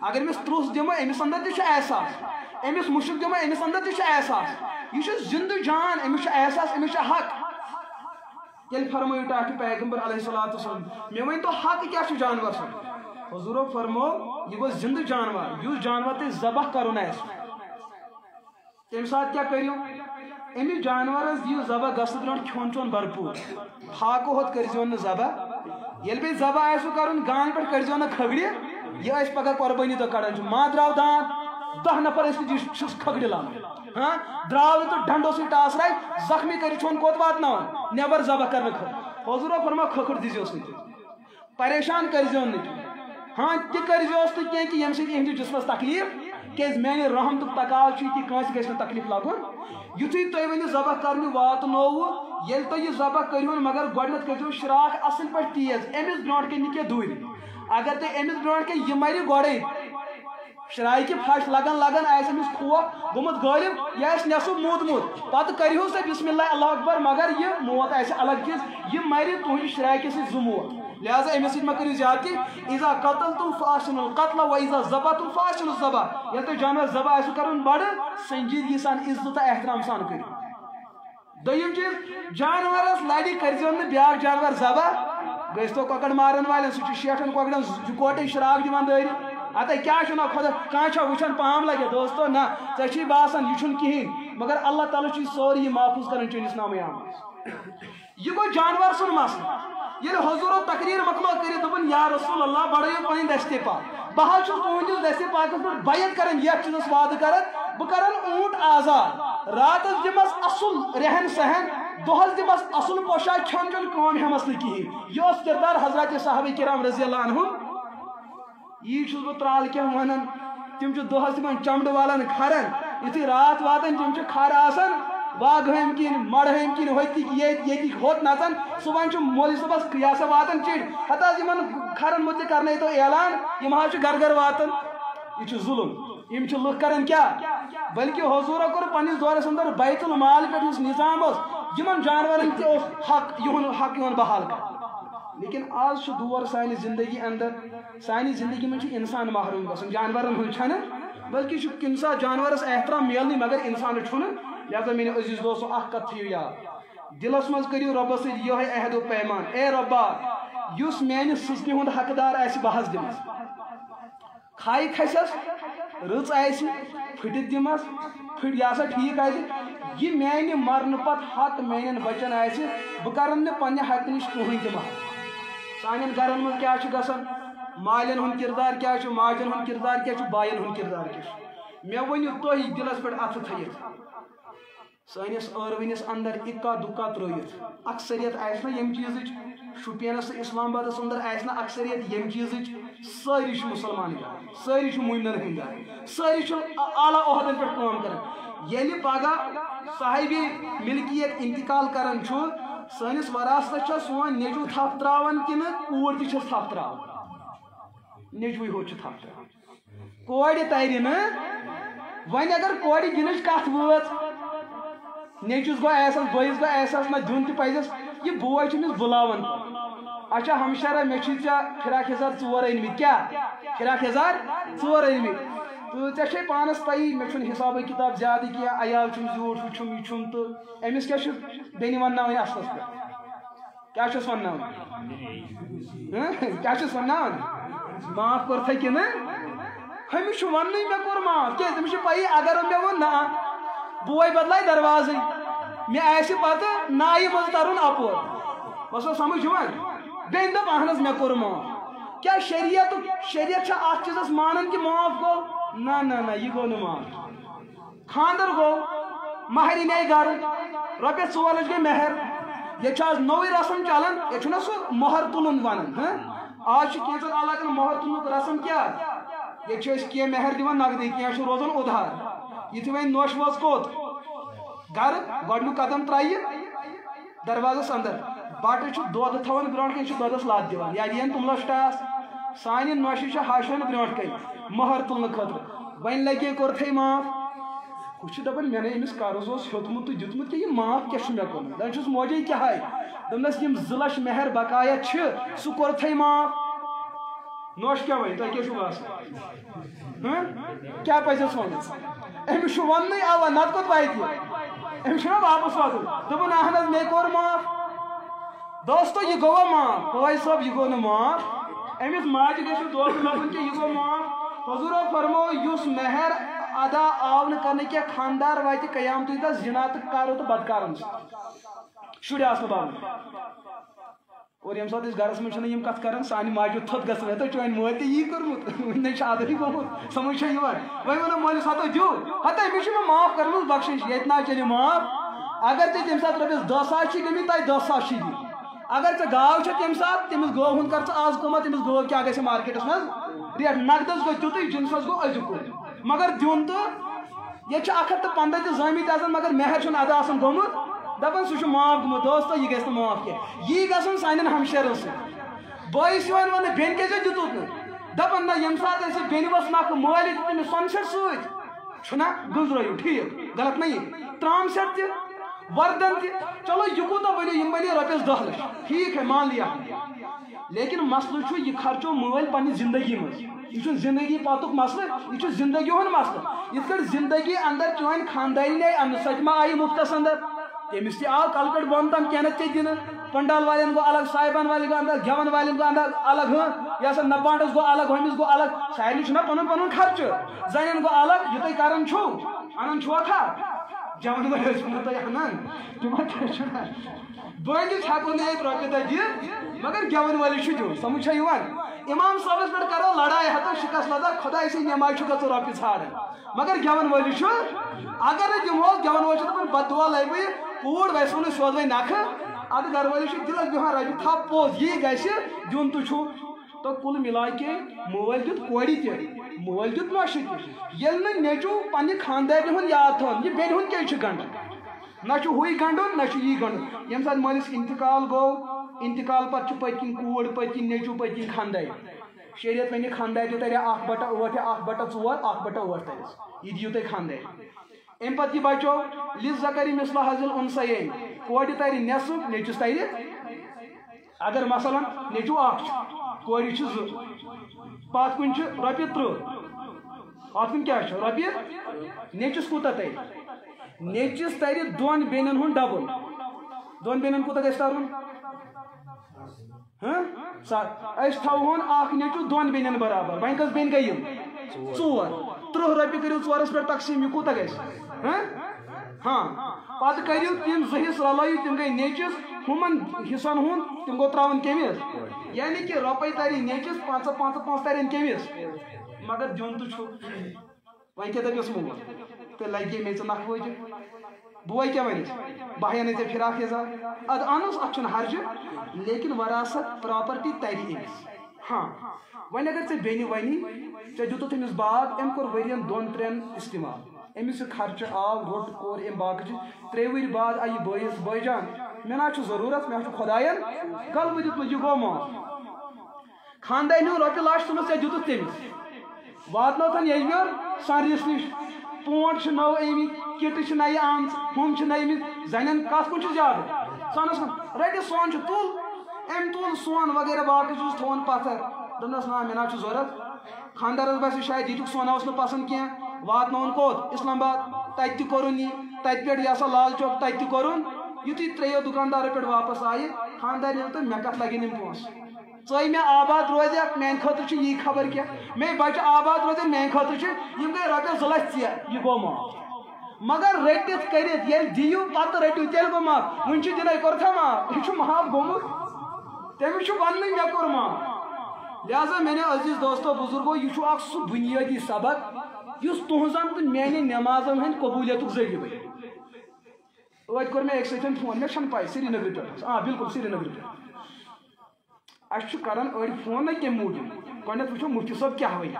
اگر أمِس ترٛوٚس دِمو أمِس انٛدر تہِ چھُ احساس أمِس مُشُک دِمو أمِس انٛدر تہِ چھُ احساس یہِ چھُ زندٕ جان أمِس چھُ احساس أمِس چھُ حق ییٚلہِ فرمٲیو ٹاٹھہِ پیغمبر علیہ الصلوۃ والسلام مےٚ ؤنۍتو حق کیٛاہ چھُ جانور سُنٛد حضوٗرو فرموو یہِ گوٚو زندٕ جانور یُس جانور تۄہہِ ذبح کرُن آسہِ تمہِ ساتہٕ کیٛاہ کٔرِو أمِس جانورس دِیِو ذبح گژھنہٕ برونٛٹھ کھیوٚن چیوٚن بھرپوٗر فاقہٕ ہوت کٔرۍزیون نہٕ ذبح ییٚلہِ بیٚیہِ ذبح آسِوٕ کرُن گانہٕ پٮ۪ٹھ کٔرۍزیون نہٕ کھگڑِ یہِ أسۍ پگاہ قۄربٲنی دۄہ کڑان چھِ ما درٛاو دانٛد 10 نفر ٲسۍ یہِ چھُس کھگڑِ لاگان درٛاو نہٕ تہٕ ڈنڈو سۭتۍ ٹاسراے زخمی کٔرِتھ چھُون کوٚت واتناوان نٮ۪بر ذبح کرنہٕ خٲطرٕ حضوٗرو فرموو کھٔکھٕر دِزیوس نہٕ تہِ پریشان کٔرۍزیون نہٕ تہِ تہِ کٔرۍزیوس نہٕ کینٛہہ کہِ ییٚمہِ سۭتۍ یِہنٛدِس جسمس تکلیٖف کیٛازِ میانہِ رحمتُک تقاضہٕ چھُ یہِ کٲنٛسہِ گژھِ نہٕ تکلیٖف لگُن یُتھُے تُہۍ وۄنۍ ذبح کرنہِ واتنووُ ییٚلہِ تُہۍ یہِ ذبح کٔرۍہوٗن مگر گۄڈنٮ۪تھ کٔرۍزیو شراکھ اصٕل پٲٹھۍ تیز أمِس برونٛٹھ کَنہِ نہٕ کینٛہہ دوٗرِ اگر تُہۍ أمِس برونٛٹھ کَنہِ یہِ مَرِ گۄڈَے شرایکہِ پھش لگان آسہِ أمِس خوف گوٚمُت غٲلب یہِ آسہِ نٮ۪صٕف موٗدمُت پتہٕ کٔرۍہوٗس تُہۍ بسم اللہ اللہ اکبر مگر یہِ موت آسہِ الگ چیٖز یہِ مَرِ تُہنٛدِ شرایکہِ سۭتۍ زٕ موت لہذا أمِس سۭتۍ مہ کٔرِو زیادتی اِذا قتلتم فاحسنوا القتل واذا ذبحتم فاحسنوا الذبح ییٚلہِ تۄہہِ جانور ذبح آسِوٕ کرُن بڑٕ سنجیدگی سان عزت تہٕ احترام سان کٔرِو دوٚیِم چیٖز جانورس لڑِ کٔرۍزیون نہٕ بیٛاکھ جانور ذبح گٔژھۍتو کۄکر مارن والٮ۪ن سُہ چھُ شیٹھن کۄکرن زُکوٹے شراک دِوان دٲرِتھ اَتَے کیٛاہ چھُ نا خۄدا کانٛہہ چھا وٕچھان پام لگہِ دوستو نہ ژےٚ چھُے باسان یہِ چھُنہٕ کِہیٖنۍ مگر اللہ تعالیٰ چھُ یہِ سورُے یہِ محفوٗظ کران چٲنِس نامے آمٕژ یہِ گوٚو جانور سُنٛد مسلہٕ ییٚلہِ حضوٗرو تقریٖر مۄکلو کٔرِتھ دوٚپُن یا رسول اللہ بڑٲیِو پنٕنۍ دستہِ پاک بہٕ حظ چھُس تُہنٛدِس دستہِ پاکس پٮ۪ٹھ بیعت کران یتھ چیٖزس وعدٕ کران بہٕ کرن اونٹ آزاد راتس دِمس اصل رہن سہن دۄہس دِمس اصل پوشاک کھٮ۪ون چٮ۪ون کٲم ہٮ۪مس نہٕ کِہیٖنۍ یہِ اوس کردار حضرت صحابہ کرام رضی اللہ عنہُم یی چھُس بہٕ ترٛال کینٛہہ ونان تِم چھِ دۄہس تِمن چمڑٕ والان کھرن یتھُے رات واتان تِم چھِ کھَر آسان واگہٲمۍ کِنۍ مڑہٲمۍ کِنۍ ہوٚتِکۍ ییٚتِکۍ ہوٚت نژان صُبحن چھُ مولوی صٲبَس یہِ ہسا واتان چِڑ ہتہٕ حظ یِمن کھرن متعلق کرنٲیتو اعلان یِم حظ چھِ گرٕ گرٕ واتان یہ چھُ ظُلم یِم چھِ لُکھ کران کیٛاہ بلکہ حضوٗرو کوٚر پننِس دورس اندر بیت المال پٮ۪ٹھ یُس نظام اوس یِمن جانورن تہِ اوس حق یِوان بحال کرنہٕ لیکن آز چھُ دور سانہِ زندگی اندر سانہِ زندگی منٛز چھُ انسان محروم گژھان جانورن ہُنٛد چھنہٕ بلکہ چھُ کُنہِ ساتہٕ جانورس احترام میلنٕے مگر انسانس چھُنہٕ لہذا میٲنۍ عزیز دوستو اکھ کتھ تھٲیِو یاد دلس منٛز کٔرِو رۄبس سۭتۍ یِہوے عہد و پیمان اے رۄبا یُس میانہِ سٕژنہِ ہُنٛد حقدار آسہِ بہٕ حظ دِمس کھاے کھسٮ۪س رٕژ آسہِ پھٕٹِتھ دِمس یہِ ہسا ٹھیٖک آسہِ یہِ میانہِ مرنہٕ پتہٕ حق میانٮ۪ن بچن آسہِ بہٕ کرن نہٕ پننہِ حقہٕ نِش کٕہٕنۍ تہِ محروم سانٮ۪ن گرن منٛز کیٛاہ چھُ گژھان مالٮ۪ن ہُنٛد کردار کیٛاہ چھُ ماجٮ۪ن ہُنٛد کردار کیٛاہ چھُ بایَن ہُنٛد کردار کیٛاہ چھُ مےٚ ؤنِو تُہۍ دِلس پٮ۪ٹھ اَتھٕ تھٲیِتھ سٲنِس ٲروِنِس اندر اِکا دُکا ترٲیِتھ اکثریت آسہِ نا ییٚمہِ چیٖزٕچ شُپینس تہٕ اسلام آبادس اندر آسہِ نا اکثریت ییٚمہِ چیٖزٕچ سٲری چھِ مُسلمان گرٕ سٲری چھِ مومنن ہٕنٛدۍ گرٕ سٲری چھِ اعلیٰ عہدن پٮ۪ٹھ کٲم کران ییٚلہِ پگہہ صاحبِ ملکیت انتقال کران چھُ سٲنِس وراثتس چھا سون نیٚچوٗ تھپھ تراوان کِنہٕ کوٗر تہِ چھس تھپھ تراوان نیٚچوٗے ہوت چھُ تھپھ تراوان کورِ ترِ نہٕ وۄنۍ اگر کورِ دِنٕچ کتھ وٲژ نیٚچوِس گوٚو احساس بٲیِس گوٚو احساس نہ دیُن تہِ پزٮ۪س یہِ بوے چھُ أمِس بُلاوان اچھا ہمشیرا مےٚ چھُے ژےٚ فراق یزار 4 أنمٕتۍ کیٛاہ فراق یزار 4 أنمٕتۍ تہٕ ژےٚ چھے پانس پَیی مےٚ چھُنہٕ حسابٕے کِتاب زیادٕ کینٛہہ عیال چھُم زیوٗٹھ ہُہ چھُم یہِ چھُم تہٕ أمِس کیٛاہ چھُ بیٚنہِ ونناوٕنۍ اصلس پٮ۪ٹھ کیٛاہ چھُس ونناوٕنۍ کیٛاہ چھُس ونناوان معاف کوٚرتھے کِنہٕ أمِس چھُ وننُے مےٚ کوٚر معاف کیٛازِ أمِس چھُ پَیی اگر مےٚ ووٚن نہ بوے بدلایہِ دروازٕے مےٚ آسہِ پتہٕ نایہِ منٛز ترُن اپور بس سمجھ یِوان بیٚنہِ دوٚپ اہن حظ مےٚ کوٚر معاف کیٛاہ شریعت چھا اتھ چیٖزس مانان کہِ معاف گوٚو نہ یہِ گوٚو نہٕ معاف خاندر گوٚو مہرِنۍ آیہِ گرٕ رۄپیس 4 لچھ گٔے مہر ییٚتہِ چھُ آز نوٚوُے رسم چلان ییٚتہِ چھُنہ سُہ مۄہر تُلُن ونان آز چھُ کینٛژن علاقن مۄہر تُلنُک رسم کیٛاہ ییٚتہِ چھِ أسۍ کینٛہہ مہر دِوان نقدٕے کینٛہہ چھُ روزان اُدھار یِتھُے وۄنۍ نوٚش وٲژ کوٚت گرٕ گۄڈنیُک قدم ترایہِ دروازس اندر بٹہٕ چھُ دۄد تھاوان برونٛٹھ کَنۍ چھُ دۄدس لَت دِوان یا دِیَن توٚملس ٹاس سانہِ نۄشہِ چھِ ہاشن برونٛٹھ کَنۍ مۄہر تُلنہٕ خٲطرٕ وۄنۍ لگے کوٚرتھے معاف ہُہ چھُ دپان مےٚ نے أمِس قرض اوس ہیوٚتمُت تہٕ دیُتمُت کہِ یہِ معاف کیٛاہ چھُ مےٚ کوٚرمُت دپان چھُس موجے کیٛاہ ہاے دوٚپنس یِم 2 لچھ مہر بقایا چھِ سُہ کوٚرتھے معاف نوٚش کیٛاہ وَنہِ تۄہہِ کیٛاہ چھُو باسان کیٛاہ پزٮ۪س وَنُن أمِس چھُ وَننُے اوا نتہٕ کوٚت واتہِ أمِس چھُنہ واپس واتُن دوٚپُن اہن حظ مےٚ کوٚر معاف دوستو یہِ گوٚوا معاف پٲے صٲب یہِ گوٚو نہٕ معاف أمِس ماجہِ گژھِ نہٕ دھوکہٕ لگُن کہِ یہِ گوٚو معاف حضوٗرو فرموو یُس مہر ادا آو نہٕ کرنہٕ کینٛہہ خانٛدار واتہِ قیامتٕے دۄہ زِنا تہٕ کارو تہٕ بدکارن شُرۍ آسنہٕ باپتھ اور ییٚمہِ ساتہٕ أسۍ گرس منٛز چھِنہٕ یِم کتھ کران سانہِ ماجہِ تھوٚد گژھان ہے تۄہہِ چھُ وۄنۍ مٲلۍ تہِ یی کوٚرمُت وُنہِ چھُ عادتھٕے گوٚمُت سمجھ چھا یِوان وۄنۍ وَنو مٲلِس ہتو دِیِو ہتہٕ أمِس چھِ مےٚ معاف کٔرمٕژ بخشِش ییٚتہِ نہ چلہِ معاف اگر ژےٚ تمہِ ساتہٕ رۄپیس 10 ساس چھِ گٔمٕتۍ تۄہہِ 10 ساس چھِ دِنۍ اگر ژےٚ گاو چھےٚ تمہِ ساتہٕ تٔمِس گٲو ہُنٛد کر ژٕ آز قۭمتھ تٔمِس گٲو کیٛاہ گژھِ مارکیٹس منٛز ریٹ نقدس گوٚو تیُتُے جنسس گوٚو أزیُک مگر دیُن تہٕ ییٚتہِ چھِ 115 تہِ زٲمٕتۍ آسان مگر مہر چھُنہٕ ادا آسان گوٚمُت دپان سُہ چھُ معاف گوٚمُت دوستو یہِ گژھِ نہٕ معاف کینٛہہ یی گژھُن سانٮ۪ن ہمشیرن سۭتۍ بٲیِس یِوان وننہٕ بیٚنہِ کیٛازِ دِتُکھ نہٕ دپان نہ ییٚمہِ ساتہٕ أسۍ بیٚنہِ ؤژھ نکھٕ مٲلۍ تہِ تٔمِس سۄنہٕ سٮ۪ٹ سۭتۍ چھُنہ گُزرٲیِو ٹھیٖک غلط نہ یہِ ترام سٮ۪ٹ تہِ وردن تہِ چلو یہِ کوٗتاہ بنیو یِم بنے رۄپیس 10 لچھ ٹھیٖک ہے مان لیا لیکن مسلہٕ چھُ یہِ خرچو مٲلۍ پننہِ زندگی منٛز یہ چھُنہٕ زندگی پتُک مسلہٕ یہِ چھُ زندگی ہُنٛد مسلہٕ یِتھ کٲٹھۍ زندگی اندر چٲنۍ خاندارنۍ آیہِ اننہٕ سۄ تہِ ما آیہِ مُفتس اندر تٔمِس تہِ آو کلہٕ پٮ۪ٹھ بۄن تام کینٛہہ نتہٕ دِنہٕ پنڈال والٮ۪ن گوٚو الگ صاحبان والٮ۪ن گوٚو الگ گٮ۪ون والٮ۪ن گوٚو الگ یہِ ہسا نپانڈس گوٚو الگ ہُمِس گوٚو الگ سارنٕے چھُنہ پنُن پنُن خرچہٕ زنٮ۪ن گوٚو الگ یہِ تُہۍ کران چھُو انان چھُوا کھا گٮ۪ون وٲلۍ ٲسۍ نہٕ تُہۍ انان تِمن کیٛاہ چھُنہ بٲگِس ہٮ۪کو نہٕ أسۍ رۄپیہِ دہ دِتھ مگر گٮ۪ون وٲلِس چھُ دیُن سمجھ چھا یِوان امام صٲبس پٮ۪ٹھ کرو لڑاے ہتو شکست لدا خۄداے سٕنٛدِ نٮ۪مازِ چھُ گژھُن رۄپیہِ ژھانڈان مگر گٮ۪ون وٲلِس چھُ اگر نہٕ دِمہوس گٮ۪ون وٲلۍ چھُ دپان بد دُعا لگہِ بہٕ کوٗر ویسہِ ووٚنُن سیوٚد وۄنۍ نکھٕ ادٕ گرٕ وٲلِس چھُ دِلس بیٚہوان رۄپیہِ تھپھ پوٚز یی گژھِ دیُن تہِ چھُ تو کُل مِلا کے مٲلۍ دیُت کورِ تہِ مول دیت نوشہِ ییٚلہِ نہٕ نیٚچوٗ پننہِ خاندارنہِ ہُنٛد یاد تھاوان یہِ بیٚنہِ ہُنٛد کیٛازِ چھُ گنٛڈُن نہ چھُ ہوے گنٛڈُن نہ چھُ یی گنٛڈُن ییٚمہِ ساتہٕ مٲلِس انتقال گوٚو انتقال پتہٕ چھُ پٔتۍ کِنۍ کوٗر پٔتۍ کِنۍ نیٚچوٗ پٔتۍ کِنۍ خاندارِ شریعت وَنہِ خاندارِ تہِ ترِ 1/8 یا 1/4 1/8 ترٮ۪س یہِ دِیِو تُہۍ خاندارِ امہِ پتہٕ یہِ بچو لِلذَکَرِ مِثلُ حظِّ الْأُنثَیَیْنِ کورِ ترِ نٮ۪صٕف نیٚچوِس ترِ اگر مثلاً نیٚچوٗ اکھ چھُ کورِ چھِ 2 پتھ کُن چھِ رۄپیہِ 30 اتھ کُن کیٛاہ چھُ رۄپیہِ نیٚچوِس کوٗتاہ ترِ نیٚچوِس ترِ 2 بیٚنٮ۪ن ہُنٛد ڈبل 2 بیٚنٮ۪ن کوٗتاہ گژھِ ترُن أسۍ تھاوہون اکھ نیٚچوٗ 2 بیٚنٮ۪ن برابر وۄنۍ کٔژ بیٚنہِ گٔے یِم 4 30 رۄپیہِ کٔرِو 4َس پٮ۪ٹھ تقسیٖم یہِ کوٗتاہ گژھِ پتہٕ کٔرِو تِم 2 حصہٕ رلٲیِو تِم گٔے نیٚچوِس ہُمن حصن ہُنٛد تِم گوٚو ترٛاوُن کٔمِس یعنی کہِ رۄپَے ترِ نیٚچوِس 5 ترن کٔمِس مگر دیُن تہِ چھُ وۄنۍ کیٛاہ دٔپِس مول تیٚلہِ لگہِ مےٚ ژٕ نکھٕ وٲجِتھ بوے کیٛاہ وَنٮ۪س بہٕ ہٮ۪نے ژےٚ فِراک یزار اَدٕ اَنُس اَتھ چھُنہٕ ہرجہِ لیکن وراثت پراپرٹی ترِ أمِس وۄنۍ اگر ژےٚ بیٚنہِ وَنی ژےٚ دِتُتھ أمِس باغ أمۍ کوٚر ؤرِین 2-3 استعمال أمِس یہِ خرچہٕ آو روٚٹ کوٚر أمۍ باغہٕ 3 ؤری بعد آیہِ بٲیِس بٲے جان مےٚ نہ چھُ ضروٗرت مےٚ چھُ خۄداین غلبہٕ دیُتمُت یہِ گوٚو معاف خاندارنہِ ہُنٛد رۄپیہِ لچھ تُلُتھ ژےٚ دِتُتھ تٔمِس واتنوتھن ییٚجبیور سنرِس نِش پونٛڈ چھِ نٔو آمٕتۍ کِٹہٕ چھِ نَیہِ آمژٕ ہُم چھِ نٔومٕتۍ زنٮ۪ن کتھ کُن چھُ زیادٕ سۄنس کُن رٔٹہِ سۄن چھُ تُل أمۍ تُل سۄن وغیرہ باقٕے چھُس تھوٚوُن پتھر دوٚپنس نہ مےٚ نہ چھُ ضروٗرت خاندارس باسہِ شاید ییٚتیُک سۄن اوس نہٕ پسنٛد کینٛہہ واتنووُن کوٚت اسلام آباد تتہِ تہِ کوٚرُن یہِ تتہِ پٮ۪ٹھ یہِ ہسا لال چوک تتہِ تہِ کوٚرُن یُتھُے 3 دُکاندارو پٮ۪ٹھ واپس آیہِ خاندارنہِ دوٚپ مےٚ کتھ لگن یِم پونٛسہٕ ژٕے مےٚ آباد روزیکھ میانہِ خٲطرٕ چھُ یی خبر کینٛہہ مے بچہِ آباد روزن میانہِ خٲطرٕ چھِ یِم گٔے رۄپیس 2 لچھ ژےٚ یہِ گوٚو معاف مگر رٔٹِتھ کٔرِتھ ییٚلہِ دِیِو پتہٕ رٔٹِو تیٚلہِ گوٚو معاف وُنہِ چھُ دِنے کوٚرتھا معاف یہِ چھُ معاف گوٚمُت تٔمِس چھُ وننُے مےٚ کوٚر معاف لہذا میانیو عزیٖز دوستو بُزرگو یہِ چھُ اکھ سُہ بُنیٲدی سبق یُس تُہنٛزن تہٕ میانہِ نٮ۪مازن ہٕنٛدۍ قبوٗلیتُک ذٔریعہٕ بنہِ ٲدۍ کوٚر مےٚ أکۍ سۭتۍ فون مےٚ چھنہٕ پاے سرینگرٕ پٮ۪ٹھ بالکل سرینگرٕ پٮ۪ٹھ اَسہِ چھُ کران أڑۍ فون نہ کمہِ موٗجوٗب گۄڈٕنیتھ وٕچھو مُفتی صٲب کیٛاہ وَنہِ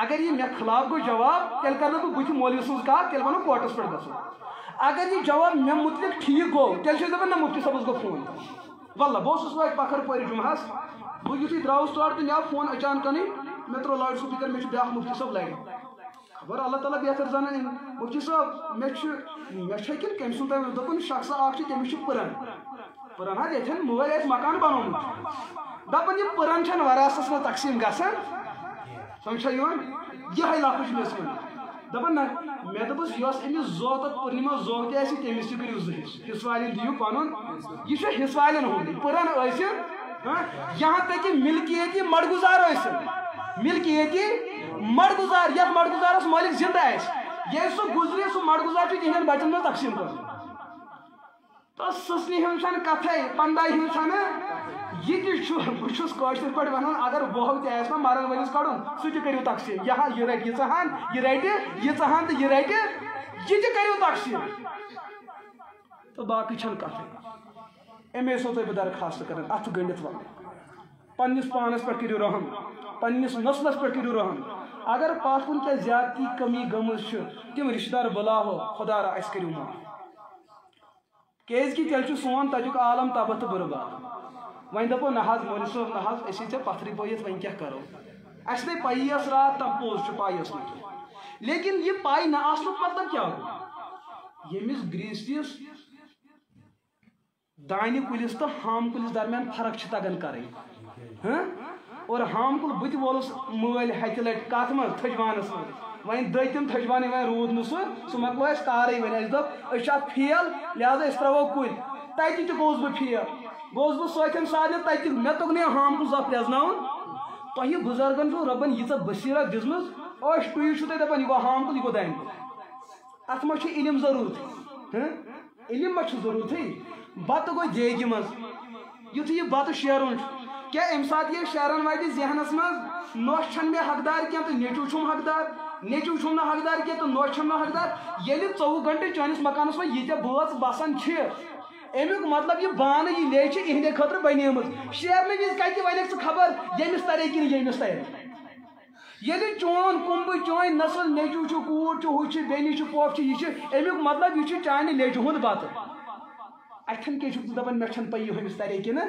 اگر یہِ مےٚ خلاف گوٚو جواب تیٚلہِ کرٕ نہٕ بہٕ بٕتھِ مولوی سٕنٛز کتھ تیٚلہِ وَنو کوٹس پٮ۪ٹھ گژھو اگر یہِ جواب مےٚ مُتعلق ٹھیٖک گوٚو تیٚلہِ چھِ أسۍ دَپان نہ مُفتی صٲبس گوٚو فون واللہ بہٕ اوسُس وۄنۍ پکھر پورِ جُمعس بہٕ یُتھُے درٛاوُس تورٕ تہٕ مےٚ آو فون اچانکَنٕے مےٚ ترٛوو لاوُڈ سپیٖکر مےٚ چھُ بیٛاکھ مُفتی صٲب لرِ خبر اللہ تعالیٰ بہتر زانان مُفتی صٲب مےٚ چھا کِنہٕ کٔمۍ سُنٛد تۄہہِ دوٚپُن شخصا اکھ چھُ تٔمِس چھُ پٕرن حظ ییٚتٮ۪ن مٲلۍ آسہِ مکان بنومُت دپان یہِ پٕرن چھنہٕ وراثتس منٛز تقسیٖم گژھان سمجھ چھا یِوان یِہے لفظ چھُ مےٚ ژھٕنمُت دپان نہ مےٚ دوٚپُس یۄس أمِس زو تتھ پٕرنہِ منٛز زو تہِ آسہِ تٔمِس تہِ کٔرِو 2 حصہٕ حصہٕ والٮ۪ن دِیِو پنُن یہِ چھُ حصہٕ والٮ۪ن ہُنٛدُے پٕرن ٲسِن یہاں تک کہ ملکیتی مڈگُزار ٲسِن ملکیتی مڈگُزار یتھ مڈگُزارس مٲلِک زندٕ آسہِ ییٚلہِ سُہ گُزرِ سُہ مڈگُزار چھُ تِہنٛدٮ۪ن بچن منٛز تقسیٖم کرُن تو سٕژنہِ ہُنٛد چھنہٕ کتھے پنداہہِ ہُنٛد چھنہٕ یہِ تہِ چھُ بہٕ چھُس کٲشِر پٲٹھۍ ونان اگر وُہو تہِ آسہِ نا مرن وٲلِس کڑُن سُہ تہِ کٔرِو تقسیٖم یہِ رٹہِ ییٖژاہن یہِ رٹہِ ییٖژاہن تہٕ یہِ رٹہِ یہِ تہِ کٔرِو تقسیٖم تہٕ باقٕے چھنہٕ کتھے امی ٲسو تۄہہِ بہٕ درخواست کران اتھٕ گٔنڈِتھ ونُن پننِس پانس پٮ۪ٹھ کٔرِو رحم پننِس نسلس پٮ۪ٹھ کٔرِو رحم اگر پتھ کُن کینٛہہ زیادتی کمی گٔمٕژ چھِ تِم رشتہٕ دار بُلاوو خۄدا را اسہِ کٔرِو معاف کیازِ کہِ تیٚلہِ چھُ سون تتیُک عالم تباہ تہٕ بُرباد وۄنۍ دپو نہ حظ مولوی صٲب نہ حظ أسۍ ہے ژےٚ پتھرِ پٲیِتھ وۄنۍ کیٛاہ کرو اسہِ نَے پایی ٲس راتھ تام پوٚز چھُ پاے ٲس نہٕ لیکن یہِ پاے نہ آسنُک مطلب کیٛاہ گوٚو ییٚمِس گریٖستِس دانہِ کُلِس تہٕ ہام کُلِس درمیان فرق چھِ تگان کرٕنۍ اور ہام کُل بہٕ تہِ وولُس مٲلۍ ہتہِ لٹہِ کتھ منٛز تھٔجوانس منٛز وۄنۍ دٔدۍ تِم تھٔجوانٕے وۄنۍ روٗد نہٕ سُہ مۄکلو اسہِ کارٕے وۄنۍ اسہِ دوٚپ أسۍ چھِ اتھ فیل لہٰذا أسۍ ترٛاوو کُلۍ تتہِ تہِ گوٚوُس بہٕ فیل گوٚوُس بہٕ سۭتٮ۪ن سارنٕے تتہِ تہِ مےٚ توٚگ نہٕ ہام کُل زانٛہہ پرٛزناوُن تۄہہِ بُزرگن چھو رۄبن ییٖژاہ بصیٖرت دِژمٕژ ٲش تُہۍ چھُو تُہۍ دپان یہِ گوٚو ہام کُل یہِ گوٚو دانہِ کُل اتھ منٛز چھُ علم ضروٗرتھٕے علم ما چھُ ضروٗرتھٕے بتہٕ گوٚو دیگہِ منٛز یُتھُے یہِ بتہٕ شیرُن چھُ کیٛاہ اَمہِ ساتہٕ یہِ شیرن واتہِ ذہنس منٛز نۄش چھنہٕ مےٚ حقدار کینٛہہ تہٕ نیٚچوٗ چھُم حقدار نیٚچوٗ چھُم نہٕ حقدار کینٛہہ تہٕ نۄش چھُم نہٕ حقدار ییٚلہِ 24 گنٹہٕ چٲنِس مکانس منٛز ییٖتیاہ بٲژ بسان چھِ امیُک مطلب یہِ بانہٕ یہِ لیٚج چھِ ihinde خٲطرٕ بنیمٕژ شیرنہٕ وِزِ کتہِ ونکھ ژٕ خبر ییٚمِس ترے کِنہٕ ییٚمِس ترِ ییٚلہِ چون کُمبہٕ چٲنۍ نسل نیٚچوٗ چھُ کوٗر چھُ ہُہ چھُ بیٚنہِ چھُ پۄپھ چھُ یہِ چھُ امیُک مطلب یہِ چھُ چانہِ لیٚجہِ ہُنٛد بتہٕ اتھن کیٛاہ چھُکھ ژٕ دپان مےٚ چھنہٕ پَیی ہُمِس ترے کِنہٕ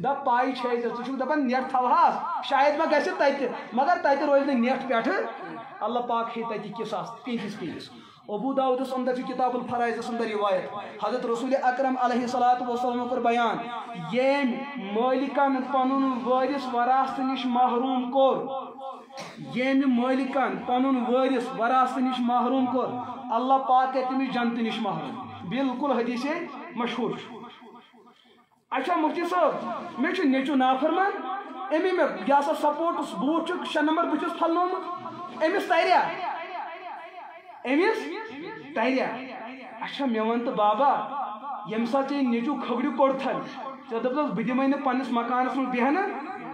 دپ پاے چھے ژےٚ ژٕ چھُکھ دپان نٮ۪ٹ تھاوہاس شاید ما گژھِ تتہِ مگر تتہِ روزِ نہٕ نٮ۪ٹ پٮ۪ٹھٕ اللہ پاک ہے تتہِ قصہٕ پیٖنتِس پیٖنتِس ابو داؤدس اندر چھُ کتاب الفرائضس اندر روایت حضرت رسول اکرم علیہ الصلوۃ والسلام کوٚر بیان ییٚمۍ مٲلکن پنُن وٲرث وراثتہٕ نِش محروم کوٚر ییٚمہِ مٲلکن پنُن وٲرث وراثتہٕ نِش محروم کوٚر اللہ پاک کرِ تٔمِس جنتہٕ نِش محروم بالکل حدیث مشہوٗر چھُ اچھا مفتی صٲب مےٚ چھُ نیٚچوٗ نافرمان أمی مےٚ یہِ ہسا سپورٹس بوٗٹ چھُ 6 نمبر بہٕ چھُس پھلنومُت أمِس تریا أمِس تریا اچھا مےٚ وَن تہٕ بابا ییٚمہِ ساتہٕ ژےٚ نیٚچوٗ کھگڑِ کوٚڑتھن ژےٚ دوٚپُس بہٕ دِمے نہٕ پننِس مکانس منٛز بیٚہنہٕ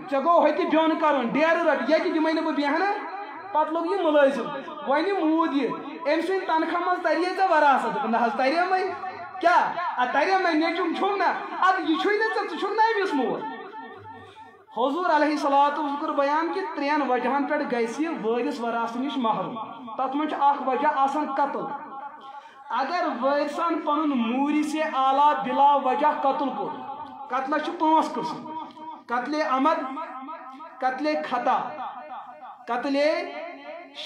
ژےٚ گوٚو ہوٚتہِ بیوٚن کرُن ڈیرٕ رٹ ییٚتہِ دِمے نہٕ بہٕ بیٚہنہٕ پتہٕ لوٚگ یہِ مُلٲزِم وۄنۍ موٗد یہِ أمۍ سٕنٛدِ تنخواہ منٛز ترِہے ژےٚ وراثت دوٚپُن نہ حظ تریمے کیٛاہ تریا مےٚ نیٚچوٗم چھُکھ نا ادٕ یہِ چھُے نہٕ ژےٚ ژٕ چھُکھ نا أمِس مول حضوٗر علیہ الصلوۃ کوٚر بیان کہِ 3 وجہن پٮ۪ٹھ گژھِ وٲرث وراثتہٕ نِش محروم تتھ منٛز چھُ اکھ وجہ آسان قتل اگر وٲرثن پنُن موٗرِثِ اعلیٰ بلا وجہ قتل کوٚر قتلس چھِ 5 قٕسم قتلِ عمد قتلِ خطا قتلِ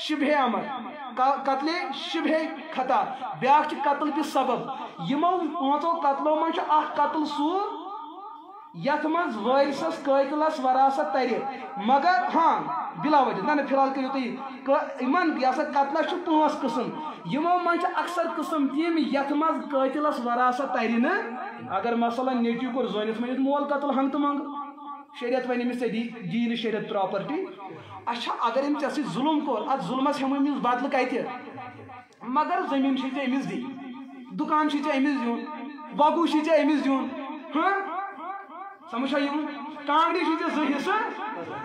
شبہ عمد قتلِ شبہ خطا بیاکھ چھُ قتل بہِ سبب یِمو 5 قتلو منٛز چھُ اکھ قتل سُہ یتھ منٛز وٲرثس قٲتلس وراثت ترِ مگر ہاں بلا وجہ نہ فی الحال کٔرِو تُہۍ یِمن یہِ ہسا قتلس چھُ 5 قٕسم یِمو منٛز چھِ اکثر قٕسم تِم یتھ منٛز قٲتلس وراثت ترِ نہٕ اگر مثلاً نیٚچوٗ کوٚر زٲنِتھ مٲنِتھ مول قتل ہنٛگ تہٕ منٛگ شریعت وَنہِ أمِس ژےٚ دی نہٕ شریعت پراپرٹی اچھا اگر أمۍ ژےٚ سۭتۍ ظُلم کوٚر اتھ ظُلمس ہٮ۪مو أمِس بدلہٕ کتہِ مگر زٔمیٖن چھُے ژےٚ أمِس دِنۍ دُکان چھُے ژےٚ أمِس دیُن بۄگُل چھُے ژےٚ أمِس دیُن سمجھ چھا یِوان کانٛگرِ چھُے ژےٚ 2 حِصہٕ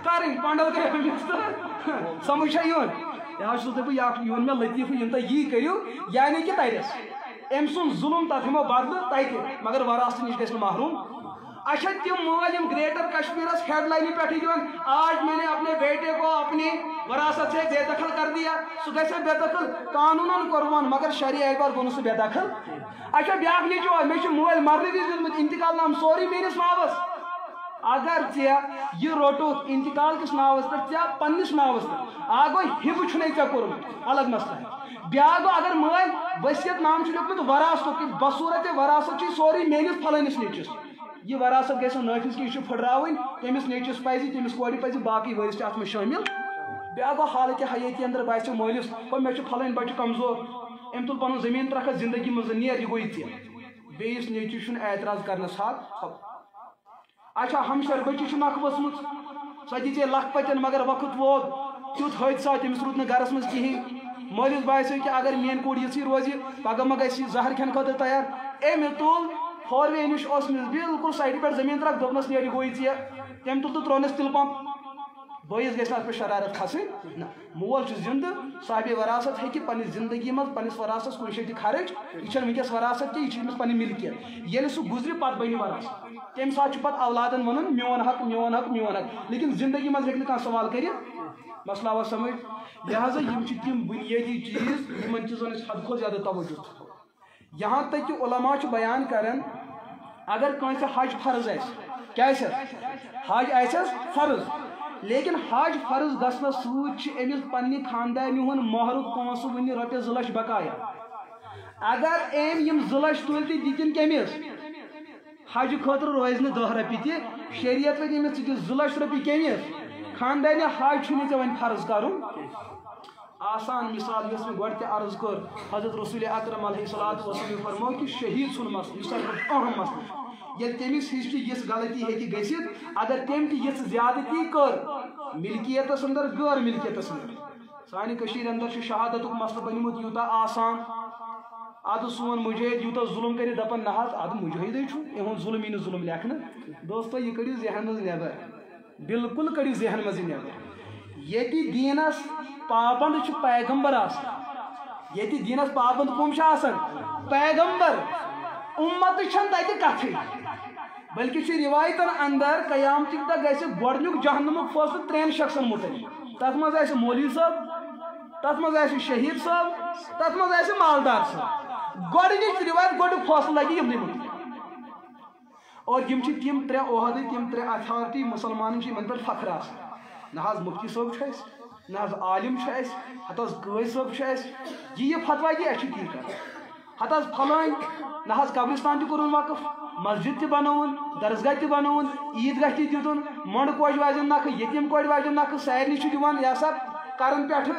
کرٕنۍ پنڈل گٔے أمِس تہٕ سمجھ چھا یِوان یہِ حظ چھُس دَپہٕ یہِ ووٚن مےٚ لطیٖفہٕ یِم تُہۍ یی کٔرِو یعنی کہِ ترٮ۪س أمۍ سُنٛد ظُلم تتھ ہٮ۪مو بدلہٕ تتہِ مگر وراثتہٕ نِش گژھِ نہٕ محروم اچھا تم مٲلۍ یِم گریٹر کشمیرس ہیڈ لائنہِ پٮ۪ٹھٕے دِوان آج میں نے اپنے بیٹے کو اپنی وراثت سے بے دخل کر دیا سُہ گژھِ بے دخل قانوٗنن کوٚرون مگر شرعی اعتبار گوٚو نہٕ سُہ بے دخل اچھا بیاکھ نیٚچوٗ مےٚ چھُ مٲلۍ مرنہٕ وِزِ دیُتمُت انتقال نام سورُے میٲنِس ناوس اگر ژےٚ یہِ روٚٹُکھ انتقال کِس ناوس پٮ۪ٹھ ژےٚ پننِس ناوس پٮ۪ٹھ اکھ گوٚو ہِبہٕ چھُنَے ژےٚ کوٚرمُت الگ مسلہٕ بیاکھ گوٚو اگر مٲلۍ ؤصیت نام چھُ لیوٗکھمُت وراثتُک بصوٗرتِ وراثت چھُ سورُے میٲنِس پھلٲنِس نیٚچوِس یہ وراثت گژھِ نہٕ نٲفِظ کینٛہہ یہِ چھُ پھٕٹراوٕنۍ تٔمِس نیٚچوِس پزِ تٔمِس کورِ پزِ باقٕے وٲرِث تہِ اتھ منٛز شٲمِل بیاکھ گوٚو حالانکہِ حیٲتی اندر باسیو مٲلِس مےٚ چھُ پھلٲنۍ بچہِ کمزور أمۍ تُل پنُن زٔمیٖن ترٛکھ زندگی منٛز نیر یہِ گوٚوٕے ژےٚ بیٚیِس نیٚچوِس چھُنہٕ اعتراض کرنس حق اچھا ہمشیر بچی چھِ نکھ ؤژھمٕژ سۄ دِژے لکھ پتٮ۪ن مگر وقت ووت تیُتھ حٲدثہ تٔمِس روٗد نہٕ گرس منٛز کِہینۍ مٲلِس باسیو کہِ اگر میٲنۍ کوٗر یِژھٕے روزِ پگہہ ما گژھِ یہِ زہر کھٮ۪نہٕ خٲطرٕ تیار أمۍ تُل 4 وے نِش اوس أمِس بالکل سایڈِ پٮ۪ٹھ زٔمیٖن ترٛکھ دوٚپنس نیرِ یہِ گوٚوٕے ژےٚ تٔمۍ تُل تہٕ ترٛوونس تِلہٕ پمپ بٲیِس گژھِ نہٕ اتھ پٮ۪ٹھ شرارت کھسٕنۍ نہ مول چھُ زِندٕ صاحبِ وراثت ہیٚکہِ پننہِ زندگی منٛز پننِس وراثتس کُنہِ جایہِ تہِ خرٕچ یہِ چھنہٕ وٕنکیٚس وراثت کینٛہہ یہِ چھِ أمِس پنٕنۍ مِلکیت ییٚلہِ سُہ گُزرِ پتہٕ بنہِ وراثت تمہِ ساتہٕ چھُ پتہٕ اولادن ونُن میون حق میون حق میون حق لیکن زندگی منٛز ہیٚکہِ نہٕ کانٛہہ سوال کٔرِتھ مسلہٕ آوا سمجھ لہٰذا یِم چھِ تِم بُنیٲدی چیٖز یِمن چیٖزن أسۍ حدٕ کھۄتہٕ زیادٕ توجہ یہاں تک کہ علما چھِ بیان کران اگر کٲنٛسہِ حج فرض آسہِ کیٛاہ آسٮ۪س حج آسٮ۪س فرض لیکن حج فرض گژھنس سۭتۍ چھِ أمِس پننہِ خاندانہِ ہُنٛد مہرُک پونٛسہٕ وُنہِ رۄپیس 2 لچھ بقایا اگر أمۍ یِم 2 لچھ تُلۍ تہِ دِتِن کٔمِس حج خٲطرٕ روزِ نہٕ 10 رۄپیہِ تہِ شریعت وَنہِ أمِس ژٕ دِ 2 لچھ رۄپیہِ کٔمِس خاندانہِ حج چھُنہٕ ژےٚ وۄنۍ فرض کرُن آسان مثال یۄس مےٚ گۄڈٕ تہِ عرض کٔر حضرت رسول اکرم علیہ الصلوۃ والسلام فرموو کہِ شہیٖد سُنٛد مسلہٕ یُس ساروی کھۄتہٕ اہم مسلہٕ چھُ ییٚلہِ تٔمِس ہِش تہِ یِژھ غلطی ہیٚکہِ گٔژھِتھ اگر تٔمۍ تہِ یِژھ زیادتی کٔر ملکیتس اندر غٲر ملکیتس اندر سانہِ کٔشیٖرِ اندر چھُ شہادتُک مسلہٕ بنیومُت یوٗتاہ آسان ادٕ سون مُجٲہد یوٗتاہ ظُلم کٔرِتھ دپان نہ حظ ادٕ مُجٲہدٕے چھُ یِہُنٛد ظُلم یی نہٕ ظُلم لیکھنہٕ دوستو یہِ کٔڑِو ذہن منٛز نٮ۪بر بالکل کٔڑِو ذہن منٛز یہِ نٮ۪بر ییٚتہِ دیٖنس پابنٛد چھُ پیغمبر آسان ییٚتہِ دیٖنس پابنٛد کٕم چھِ آسان پیغمبر اُمتہٕ چھنہٕ تتہِ کتھٕے بلکہِ چھُ رِوایتن اندر قیامتٕکۍ دۄہ گژھِ گۄڈنیُک جہنمُک فٲصلہٕ 3 شخصن مُتعلق تر مز مولوی صاحب تر مز شہید صاحب تر مز مالدار صاحب گۄڈنِچ روایت گۄڈٕ فٲصلہٕ لگہِ یِمنٕے مُتعلِق اور تم 3 عہدٕ تم 3 اتھارٹی مسلمانن یمن پہ فخر آسان نہ حظ مفتی صٲب نہ حظ عالم ہت حظ قٲضۍ صٲب یہ فتوا دی اچھی تی کر ہت حظ فلٲنۍ نہ حظ قبرستان تہِ کوٚرُن وقف مسجد تہِ بنوُن درسگاہ تہِ بنوُن عیٖدگاہ تہِ دِتُن مۄنڈٕ کوج واجن نکھٕ یتیٖم کورِ واجن نکھٕ سارنٕے چھُ دِوان یہ سا کرن پٮ۪ٹھٕ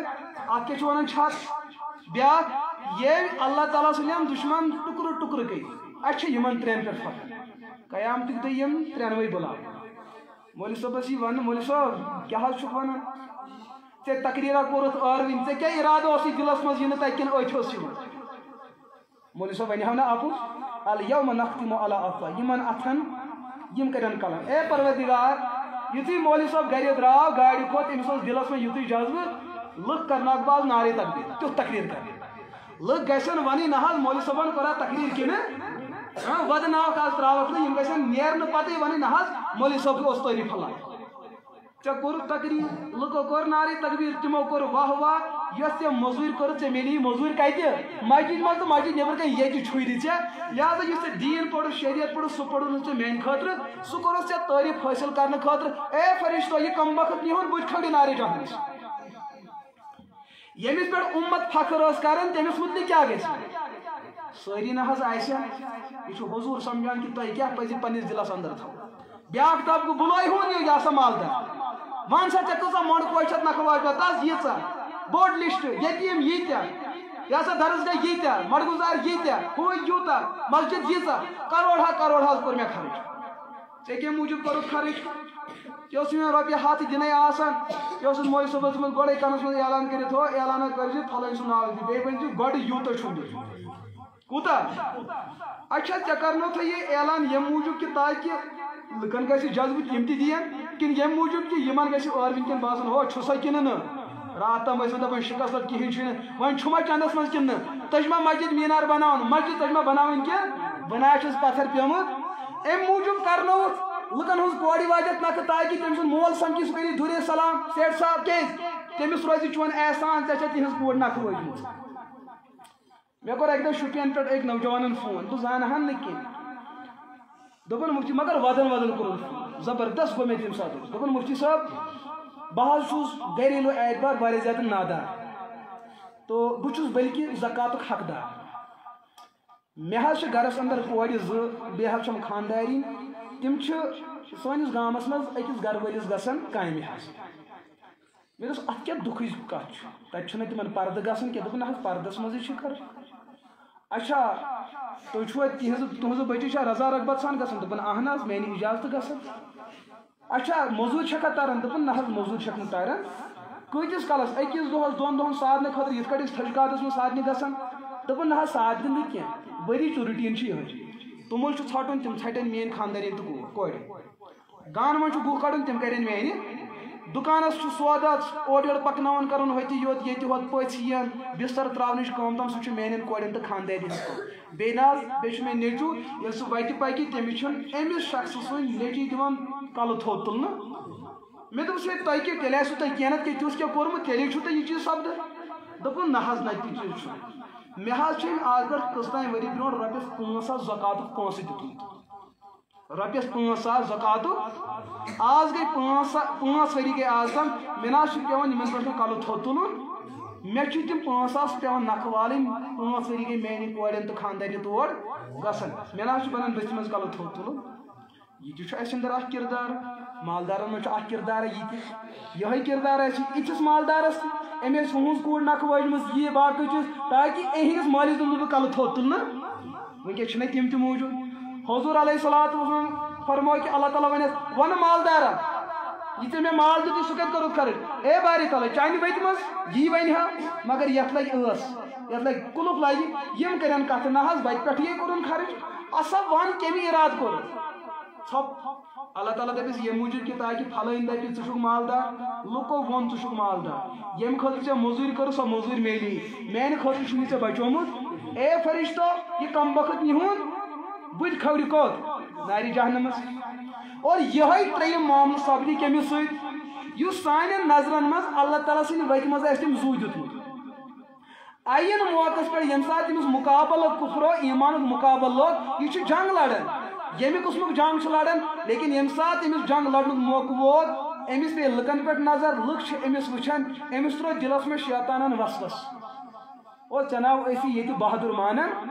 اتھ کیٛاہ چھِ ونان چھت بیٛاکھ ییٚلہِ اللہ تعالیٰ سٕنٛدٮ۪ن دُشمن ٹُکرٕ ٹُکرٕ گٔے اَسہِ چھِ یِمن 3 پٮ۪ٹھ فخر قیامتٕکۍ دۄہ یِم 3وَے بُلاو مولوی صٲبس یی وننہٕ مولوی صٲب کیٛاہ حظ چھُکھ ونان ژےٚ تقریٖرا کوٚرُتھ ٲروِنۍ ژےٚ کیٛاہ اِرادٕ اوسُے دِلس منٛز یہِ نہٕ تتہِ کِنہٕ أتھۍ اوس یِوان مولوی صٲب ونہِ ہو نہٕ اَپُز الیوم نختم علی افواہِہِم یِمن اتھن یِم کرن قلم اے پروردگار یُتھُے مولوی صٲب گرِ درٛاو گاڑِ کھوٚت أمِس اوس دِلس منٛز یُتُے جذبہٕ لُکھ کرناکھ باز نعرے تکبیٖر تیُتھ تقریٖر کرِ لُکھ گژھن ونٕنۍ نہ حظ مولوی صٲبن کوٚرا تقریٖر کِنہٕ ودٕ ناوکھ آز تراوکھ نہٕ یِم گژھن نیرنہٕ پتہٕ ونٕنۍ نہ حظ مولوی صٲب اوس تعریٖف پھلان ژےٚ کوٚرُتھ تقریٖر لُکو کوٚر نعرے تکبیٖر تِمو کوٚر واہ واہ یۄس ژےٚ موٚزوٗرۍ کٔرٕتھ ژےٚ میلی موٚزوٗرۍ کتہِ مسجد منٛز تہٕ مسجد نیٚبرٕ کَنۍ ییٚتہِ چھُرِ ژےٚ لہذا یُس ژےٚ دیٖن پوٚرُتھ شریعت پوٚرُتھ سُہ پوٚرُتھ نہٕ ژےٚ میانہِ خٲطرٕ سُہ کوٚرُتھ ژےٚ تعریٖف حٲصِل کرنہٕ خٲطرٕ اے فرشتو یہِ کم وقت نِہُن بُتھِ کھٲلِو نعرے جہنَس ییٚمِس پٮ۪ٹھ اُمت فخر ٲس کران تٔمِس مُتعلِق کیٛاہ گژھِ سٲری نہ حظ آسہِ یہِ چھُ حضوٗر سمجھان کہِ تۄہہِ کیٛاہ پزِ پننِس دِلس انٛدر تھاوُن بیٛاکھ طبقہٕ بُلٲے ہُن یہِ ہسا مالدار ون سا ژےٚ کۭژاہ مۄنڈٕ کوج چھَتھ نکھٕ واجمژٕ تَس ییٖژاہ بوٚڑ لسٹ یتیٖم ییٖتیاہ یہ ہسا درسگاہ ییٖتیاہ مڈگُزار ییٖتیاہ ہُہ یوٗتاہ مسجد ییٖژاہ کروڑ حظ کوٚر مےٚ خرٕچ ژےٚ کمہِ موٗجوٗب کوٚرُتھ خرٕچ ژےٚ اوسُے مےٚ رۄپیہِ ہتھ دِنَے آسان ژےٚ اوسُتھ مولوی صٲبس منٛز گۄڈَے کنس منٛز اعلان کٔرِتھ ہو اعلانہ کٔرزِ پھلٲنۍ سُنٛد ناو دِ بیٚیہِ ؤنۍ زِ گۄڈٕ یوٗتاہ چھُم دیُن کوٗتاہ اچھا ژےٚ کرنوتھے یہِ اعلان ییٚمہِ موٗجوٗب کہِ تاکہِ لُکن گژھِ جذبہٕ یِم تہِ دِیَن کِنہٕ ییٚمہِ موٗجوٗب کہِ یِمن گژھِ ٲروِنۍ کٮ۪ن باسان ہو چھُسا کِنہٕ نہٕ راتھ تام ٲسۍ دپان شِکست کِہینۍ چھُنہٕ وۄنۍ چھُ ما چندس منٛز کِنہٕ نہٕ تۄہہِ چھُ ما مسجد میٖنار بناوُن مسجد تۄہہِ چھُ ما بناوٕنۍ کینٛہہ بناو چھُس پتھر پیوٚمُت امہِ موٗجوٗب کرنووُکھ لُکن ہٕنٛز کورِ واجکھ نکھٕ تاکہِ تٔمۍ سُنٛد مول سمکھی سُہ کٔرِتھ دوٗرے سلام سیٹھ صاحب کیٛازِ تٔمِس روزِ چون احسان ژےٚ چھےٚ تِہنٛز کوٗر نکھٕ وٲجمٕژ مےٚ کوٚر اکہِ دۄہ شُپین پٮ۪ٹھ أکۍ نوجوانن فون بہٕ زانہن نہٕ کینٛہہ دوٚپُن مُفتی مگر ودن کوٚرُن فون زبردست گوٚو مےٚ تمہِ ساتہٕ دوٚپُن مُفتی صٲب بہٕ حظ چھُس گریلوٗ اعتبار واریاہ زیادٕ نادار تو بہٕ چھُس بلکہِ زکاتُک حقدار مےٚ حظ چھِ گرس انٛدر کورِ 2 بیٚیہِ حظ چھَم خانٛدارِنۍ تِم چھِ سٲنِس گامس منٛز أکِس گرٕ وٲلِس گژھان کامہِ حظ مےٚ دوٚپُس اتھ کیٛاہ دُکھٕچ کتھ چھُ تتہِ چھُنہٕ تِمن پردٕ گژھان کینٛہہ دوٚپُن نہ حظ پردس منٛزٕے چھِ کران اچھا تُہۍ چھُوا تُہنٛزٕ بٔچی چھا رضا رغبت سان گژھان دوٚپُن اہن حظ میانہِ اِجازتہٕ گژھان اچھا موٚزوٗرۍ چھکھا تران دوٚپُن نہ حظ موٚزوٗرۍ چھکھ نہٕ تران کۭتِس کالس أکِس دۄہس 2 دۄہن سادنہٕ خٲطرٕ یِتھ کٲٹھۍ أسۍ تھٔج کادس منٛز سادنہِ گژھان دوٚپُن نہ حظ سادنہِ نہٕ کینٛہہ ؤرِیِچ رُٹیٖن چھِ یِہٕے توٚمُل چھُ ژھٹُن تِم ژھٹن میٲنۍ خانٛدارِنۍ تہٕ کورِ گانہٕ منٛز چھُ گُہہ کڑُن تِم کرن میانہِ دُکانس چھُ سودا اورٕ یورٕ پکناوان کرُن ہوٚتہِ یوت ییٚتہِ ہوت پٔژھۍ یِن بستر تراونٕچ کٲم تام سُہ چھُ میانٮ۪ن کورٮ۪ن تہٕ خانٛدارنہِ ہٕنٛز کٲم بیٚیہِ نہ حظ بیٚیہِ چھُ مےٚ نیٚچوٗ ییٚلہِ سُہ وتہِ پکہِ تٔمِس چھُنہٕ أمِس شخصہٕ سٕنٛدۍ نیٚچی دِوان کلہٕ تھوٚد تُلنہٕ مےٚ دوٚپُس ہے تۄہہِ کیٛاہ تیٚلہِ آسوٕ تۄہہِ کینٛہہ نتہٕ کینٛہہ تیُتھ کینٛہہ کوٚرمُت تیٚلے چھُو تۄہہِ یہِ چیٖز سپدان دوٚپُن نہ حظ نہ تہِ چیٖز چھُ مےٚ حظ چھِ أمۍ آز پٮ۪ٹھ کٔژتانۍ ؤری برونٛٹھ رۄپیس 5,000 زکاتُک پونٛسہٕ دیُتمُت رۄپیس 5,000 زکاتُک آز گٔے 5 ؤری گٔے آز تام مےٚ نہ حظ چھُ پیٚوان یِمن پٮ۪ٹھ نہٕ کلہٕ تھوٚد تُلُن مےٚ چھِ تِم 5,000 پیٚوان نکھٕ والٕنۍ 5 ؤری گٔے میانہِ کورٮ۪ن تہٕ خانٛدارنہِ تور گژھان مےٚ نہ حظ چھُ بنان بٔتھِ منٛز کلہٕ تھوٚد تُلُن یہِ تہِ چھُ اسہِ انٛدر اکھ کردار مالدارن منٛز چھُ اکھ کردارا یہِ تہِ یِہے کردار آسہِ یِتھِس مالدارس تہِ أمۍ آسہِ ہُہٕنٛز کوٗر نکھٕ وٲجمٕژ یہِ باقٕے چیٖز تاکہِ یِہنٛدِس مٲلِس دِمہٕ بہٕ کلہٕ تھوٚد تُلنہٕ وٕنکیٚس چھِنہ تِم تہِ موٗجوٗد حضوٗر علیہ الصلوۃ والسلام فرموو کہِ اللہ تعالیٰ ونٮ۪س ون مالدارا یہ ژےٚ مےٚ مال دِتُے سُہ کتہِ کوٚرُتھ خرٕچ اے باری تعالیٰ چانہِ وتہِ منٛز یی ونہِ ہا مگر یتھ لگہِ ٲس یتھ لگہِ کُلُف لگہِ یِم کرن کتھٕ نہ حظ وتہِ پٮ۪ٹھٕے کوٚرُن خرٕچ اسا ون کمہِ ارادٕ کوٚرُتھ ژھۄپ اللہ تعالیٰ دپٮ۪س ییٚمہِ موٗجوٗب کہِ تاکہِ پھلٲنۍ دپہِ ژٕ چھُکھ مالدار لُکو ووٚن ژٕ چھُکھ مالدار ییٚمہِ خٲطرٕ ژےٚ موٚزوٗرۍ کٔرٕتھ سۄ موٚزوٗرۍ میلی میانہِ خٲطرٕ چھُنہٕ ژےٚ بچومُت اے فرشتو یہِ کم وقت نِہُن بت کھوری کوت ناری جہنمس اور یہ تریم معاملہ سپدی کمس ست سان نظرن مز اللہ تعالیٰ سند وتہ مز تم زو دیتمت این موقع پہ یم سات تمس مقابل کفرو ایمان مقابل لوگ یہ جنگ لڑان یمہ قسمک جنگ لڑان لیکن یم سات امس جنگ لڑن موقع ووت امس پہ لکن پہ نظر لک امس وچان امس ترو دلس میں شیطانن وسوس اور چناو اسی یہ بہادر مانن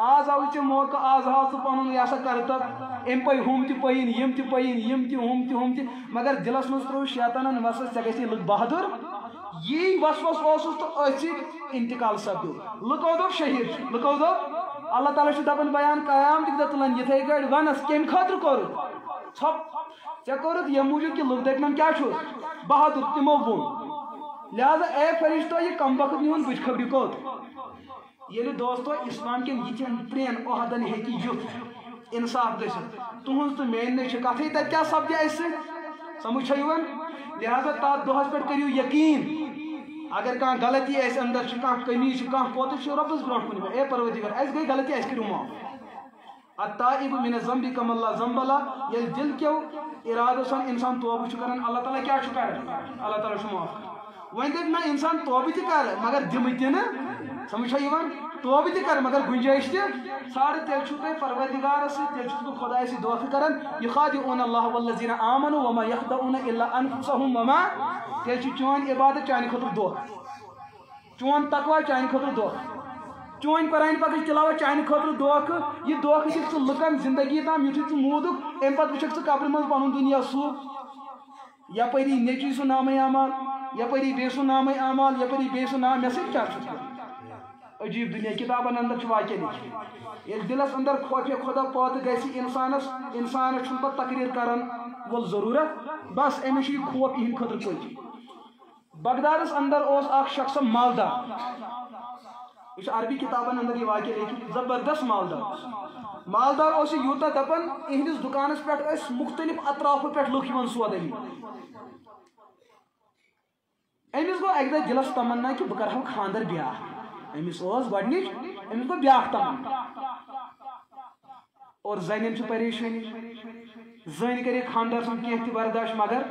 آز آو ٹھیک موقع آز ہاو ثہ پن یہ سا کر تک ام پہ ہم تہ پین یم تہ پین یم تہ ہم تہ مگر دلس مز ترو شیطانن وسوس ژے گژھی لگ بہادر یہ وسوس اوسس تو ات انتقال سپدو لکو دپ شہید لکو دپ اللہ تعالیٰ دپان بیان قیامت دہ تلن یتھے گڑ ونس کم خاطر کور ژھپ ژے کورت یہ موجود کہ لوگ دپن کیا چھس بہادر تمو وون لہذا اے فرشتو یہ کم وقت نیون بت خبری کوت یل دوستو اسلام کن یہ پرین عہدن ہیکی یت انصاف گھت تہذ تو میان نش کتھے تک کیا سپدی اس سمجھ چھوان لہذا تات دہس پہ کرو یقین اگر کان غلطی اس اندر کان کمی کان پوت ربس برو کن اے پروردگار اس گئی غلطی اس کرو معاف التائب من الذنب کم اللہ ذنب لا یل دل کیو ارادہ سان انسان توبہ کران اللہ تعالیٰ کیا کران اللہ تعالیٰ معاف ون دپ نا انسان توبہ تہ کر مگر دمت تہ نا سمجھ توبہ تہ کر مگر گنجائش تہ ساڑھے تیل چھو تہ پروردگار تیل چھو خدا سے دعا کران یخادعون اللہ والذین آمنوا وما یخدعون الا انفسهم وما تیل چھ چون عبادت چانہ خاطر دعا چون تقوی چانہ خاطر دعا چون قرآن پاک تلاوت چانہ خاطر دعا یہ دعا دک لکن زندگی تام یتھے ژٕ مودک ام پتہ وچھک ژٕ قبر مز پنن دنیا سو یپری نیچی سو نام اعمال یپری بے سو نام اعمال یپری بے سو نام مے سۭتۍ کیاہ چھُ عجیب دنیا کتابن اندر واقع لکھ یل دلس اندر خوف خدا پات گژھِ انسان پتہ تقریر کران وول ضرورت بس امس یہ خوف یہ خطر پچ بغدادس اندر اس اخ شخص مالدار یہ عربی کتابن اندر یہ واقع لکھ زبردست مالدار اس یوتا دپان اہندس دکانس پہ مختلف اطراف پہ لوگ سودا نی امس گو اک دہ دلس تمنا کہ بہ کرہو خاندر بیاہ امس گۄڈنِچ امس گو بیاکھ تمنا اور زنین چھ پریشانی زن کر خاندار سن کینٛہہ تہِ برداشت مگر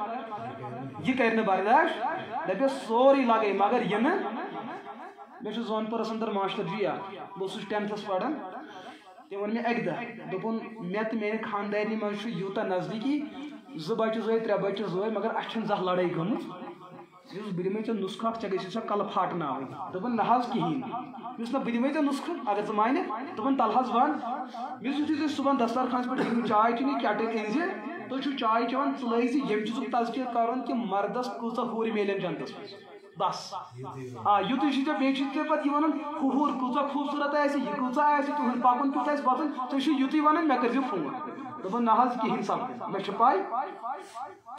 یہ کر برداشت دپس سوری لگے مگر یہ نا مے زون پورس اندر ماسٹر جی بہٕ اوسُس 10تھس پران تٔمۍ ووٚن مےٚ اکہِ دۄہ دوٚپُن مےٚ تہٕ میانہِ خاندارنی منٛز چھُ یوٗتاہ نزدیٖکی 2 بچہِ زٲے 3 بچہِ زٲے مگر اَسہِ چھنہٕ زانٛہہ لڑٲے گٔمٕژ بہٕ دِمے ژےٚ نسخہٕ اکھ ژےٚ گژھی سۄ کلہٕ پھاٹناوٕنۍ دوٚپُن نہ حظ کِہیٖنۍ مےٚ نہ بہٕ دِمے ژےٚ نسخہٕ اگر ژٕ مانکھ دوٚپُن تل حظ ون مےٚ یُتھُے تُہۍ صُبحن دسترخانس پٮ۪ٹھ یِیِو چاے چیٚنہِ کیٹٕلۍ أنۍزِ تُہۍ چھُو چاے چٮ۪وان ژٕ لٲگۍ زِ ییٚمہِ چیٖزُک تذکیر کرُن کہِ مردس کۭژاہ ہوٗرِ میلن جنتس منٛز بس یُتُے چھُ ژےٚ بیٚیہِ چھُ ژےٚ پتہٕ یہِ وَنُن ہُہ ہوٗر کۭژاہ خوٗبصوٗرت آسہِ یہِ کۭژاہ آسہِ تُہُنٛد پکُن کیُتھ آسہِ وۄتھُن ژےٚ چھُے یُتُے وَنُن مےٚ کٔرۍزِ فون دوٚپُن نہ حظ کِہیٖنۍ سپدِ مےٚ چھِ پاے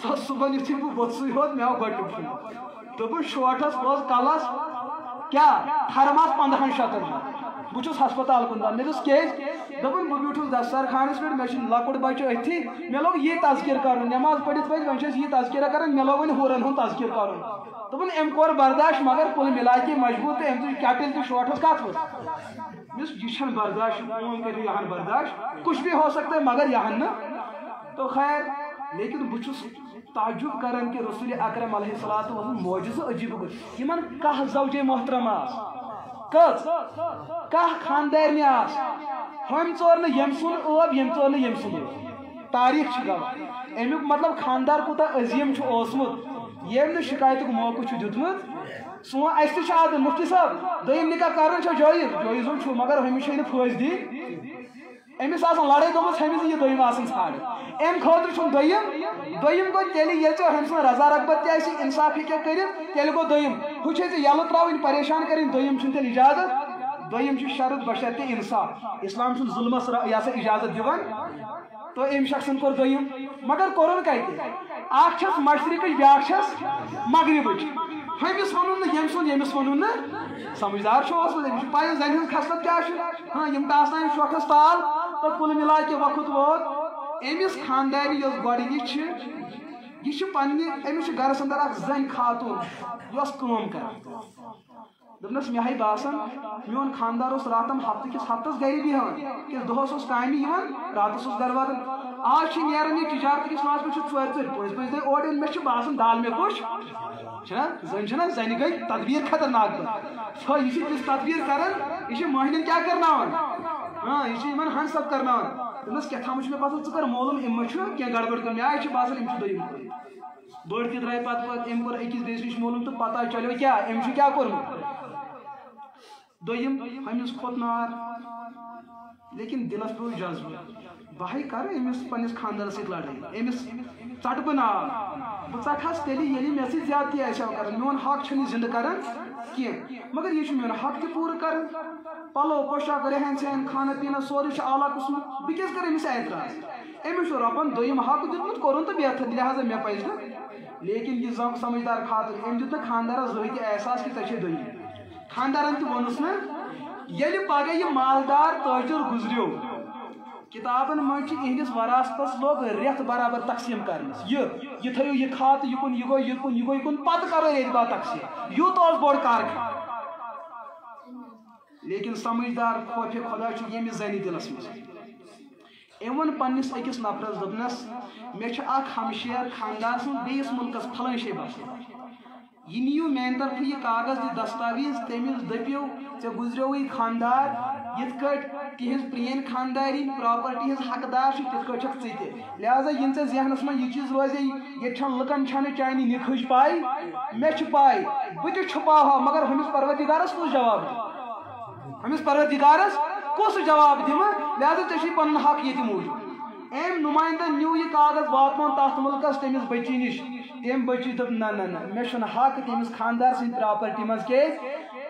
تہٕ صُبحن یُتھُے بہٕ بوٚتھسٕے ہوت مےٚ آو گۄڈنیُک فون دوٚپُن شوٹھس اوس کلس کیٛاہ تھرماس 1500 بہٕ چھُس ہسپتال کُن مےٚ دوٚپُس کیٛازِ دوٚپُن بہٕ بیوٗٹھُس دسترخانس پٮ۪ٹھ مےٚ چھُ لۄکُٹ بچہٕ أتھی مےٚ لوگ یی تذکیر کرُن نٮ۪ماز پٔرِتھ پٔزۍ وۄنۍ چھِ أسۍ یی تذکیرا کران مےٚ لوگ وۄنۍ ہوٗرن ہُنٛد تذکیر کرُن دوٚپُن أمۍ کوٚر برداشت مگر کُل مِلا کے مجبوٗر تہٕ أمۍ تُج کیٹٕلۍ تہِ شوٹھس کتھ وٕژھ مےٚ دوٚپُس یہِ چھنہٕ برداشت فون کٔرِو یہِ ہن برداشت کچھ بھی ہو سکتا ہے مگر یہِ ہن نہٕ تو خیر لیکن بہٕ چھُس تعجب کران کہ رسول اکرم علیہ الصلوۃ والسلام معجزہ عجیب یمن کاہ زوجے محترم آس کٔژ کاہ خاندارنہِ آس ہُمۍ ژور نہٕ ییٚمۍ سُنٛد ٲب ییٚمۍ ژور نہٕ ییٚمۍ سُنٛد تاریخ چھُ گواہ امیُک مطلب خاندار کوٗتاہ عظیٖم چھُ اوسمُت ییٚمۍ نہٕ شکایتُک موقعہٕ چھُ دیُتمُت سون اَسہِ تہِ چھُ عادت مُفتی صٲب دوٚیِم نکاح کرُن چھا جٲیِز چھُ مگر ہُمِس چھے نہٕ پھٲسۍ دِنۍ أمِس آسان لڑٲے گٔمٕژ ہُمِس یہِ دوٚیِم آسان ژھانڈٕنۍ اَمہِ خٲطرٕ چھُنہٕ دوٚیِم گوٚو تیٚلہِ ییٚلہِ ژےٚ ہُمۍ سٕنٛز رضا رغبت تہِ آسہِ اِنصاف ہیٚکہِ کٔرِتھ تیٚلہِ گوٚو دوٚیِم ہُہ چھے ژےٚ یَلہٕ ترٛاوٕنۍ پریشان کَرٕنۍ دوٚیِم چھُنہٕ تیٚلہِ اِجازت دوٚیِم چھُ شرط بشرطِ انصاف اسلام چھُنہٕ ظُلمس یہِ سا اِجازت دِوان تو أمۍ شخصن کوٚر دوٚیِم مگر کوٚرُن کتہِ اکھ چھس مشرقٕچ بیاکھ چھس مغربٕچ ہُمِس ووٚنُن نہٕ ییٚمہِ سُنٛد ییٚمِس ووٚنُن نہٕ سمجھدار چھُ اوسمُت أمِس چھُ پَیی زنہِ ہٕنٛز خصلت کیٛاہ چھُ یِم تہِ آسناون شوقس تال تہٕ کُل مِلا کے وقت ووت أمِس خاندارنہِ یۄس گۄڈنِچ چھِ یہِ چھِ پننہِ أمِس چھِ گرس اندر اکھ زنہِ خاتوٗن یۄس کٲم کران دپنس مے باسان میون خاندار راتم ہفتہ کس ہفتس گھر بہان کس دہس کامہ راتس گھر واتان آج نیران یہ تجارت کس ماس پہ ژور پٔزۍ پٔزۍ دے اور مے باسان دال مے کش زن گئی تدبیر خطرناک پہ یہ تس تدبیر کران یہ مہنین کیا کرناوان ہاں یہ ہن سب کرناوان دپنس کیا مے باسان ژٕ کر معلوم ام کی گڑبڑ کر مے باسان ام دویم بڑ تہ درائے پتہ ام کور أکِس بیٚیِس نش معلوم تو پتہ چلو کیا ام کیا کورمُت دویم امس کھوت نار لیکن دلس پہ جذبہ بہ کر امس پنس خاندار ست لڑائی امس ژٹ بہ نار بہ ژٹہس تیلی ییٚلہِ مے سۭتۍ زیادتی آسہِ کران میون حق چھنہٕ زندہ کران کی مگر یہ میون حق تہ پورٕ کران پلو پوشاک رہن سہن کھانا پینا سورے اعلیٰ قسم بہ کیاز کر امس اعتراض امس رۄبن دویم حق دیتمت کورُن تہ بہتر لہذا مے پزِ نہٕ لیکن یہ سمجھدار خاطر ام دیت نہٕ خاندارس زٕہٕنۍ تہِ احساس کہ ژےٚ چھے دویم خاندارن تہ وونس نا ییٚلہِ پگہ یہ مالدار تاجر گزریو کتابن مجھ اہندس وراثتس لوگ ریت برابر تقسیم کرنس یہ تھو یہ کھات یہ کن یہ گو یہ کن یہ گو یہ کن پتہ کرو ریت بات تقسیم یوت بوڑ کار لیکن سمجھدار خوف خدا یمس زنی دلس مز ام ون پنس أکس نفرس دپنس مے ہمشیر خاندار سن بیس ملکس پھلن شے باسان یہ نیو میان طرف یہ کاغذ یہ دستاویز تمس دپیو ے گزریو خاندار یت کٹ تہذ پرین خانداری پراپرٹی ہز حقدار تت کٹ چھک ژے لہذا ین ے ذہنس من یہ چیز روزے یہ لکن چھنہ چانہ نکھج پائی مے پائی بہ تہ چھپاہا مگر ہمس پروردگارس کس جواب ہمس پروردگارس کس جواب دم لہذا ژے پن حق یہ موجود ام نمائندہ نیو یہ کاغذ واتن تر ملکس تمس بچی نش تم بچی دپ نا مے حق تمس خاندار سن پراپرٹی مز کی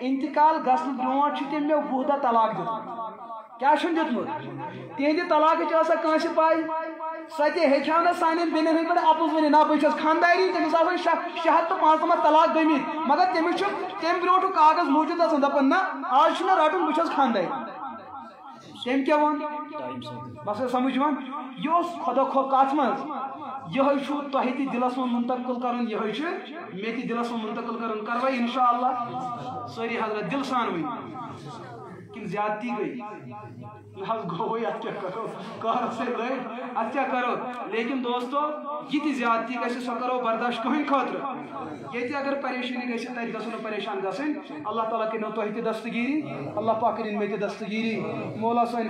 انتقال گھن برو تم مے 10 دہ طلاق دیت کیا دتمت تہندِ طلاق کنس پائی سہ تہ ہوں نا سان بین ہند پہ اپز ون نا بہت خانداری تمس آسان 600 تو 500 طلاق گمت مگر تمس تم برو کاغذ موجود آسان دپان نا آج رٹن بہت خانداری تم کیا ون بس سمجھ ون یہ خدا خوف کت مز یہ تہ تہ دلس من منتقل کرن یہ مے تہ دلس من منتقل کرن کروا انشاءاللہ ساری حضرت دل سان ون کن زیادتی گئی گو ات کیا کرو کار سے لڑ ات کیا کرو لیکن دوستو یہ زیادتی گھر سو کرو برداشت کہین خاطر یہ اگر پریشانی گھر تک گھو پریشان گھن اللہ تعالیٰ کرو تہ تہ دستگیری اللہ پاک کرن مے تہ دستگیری مولا سن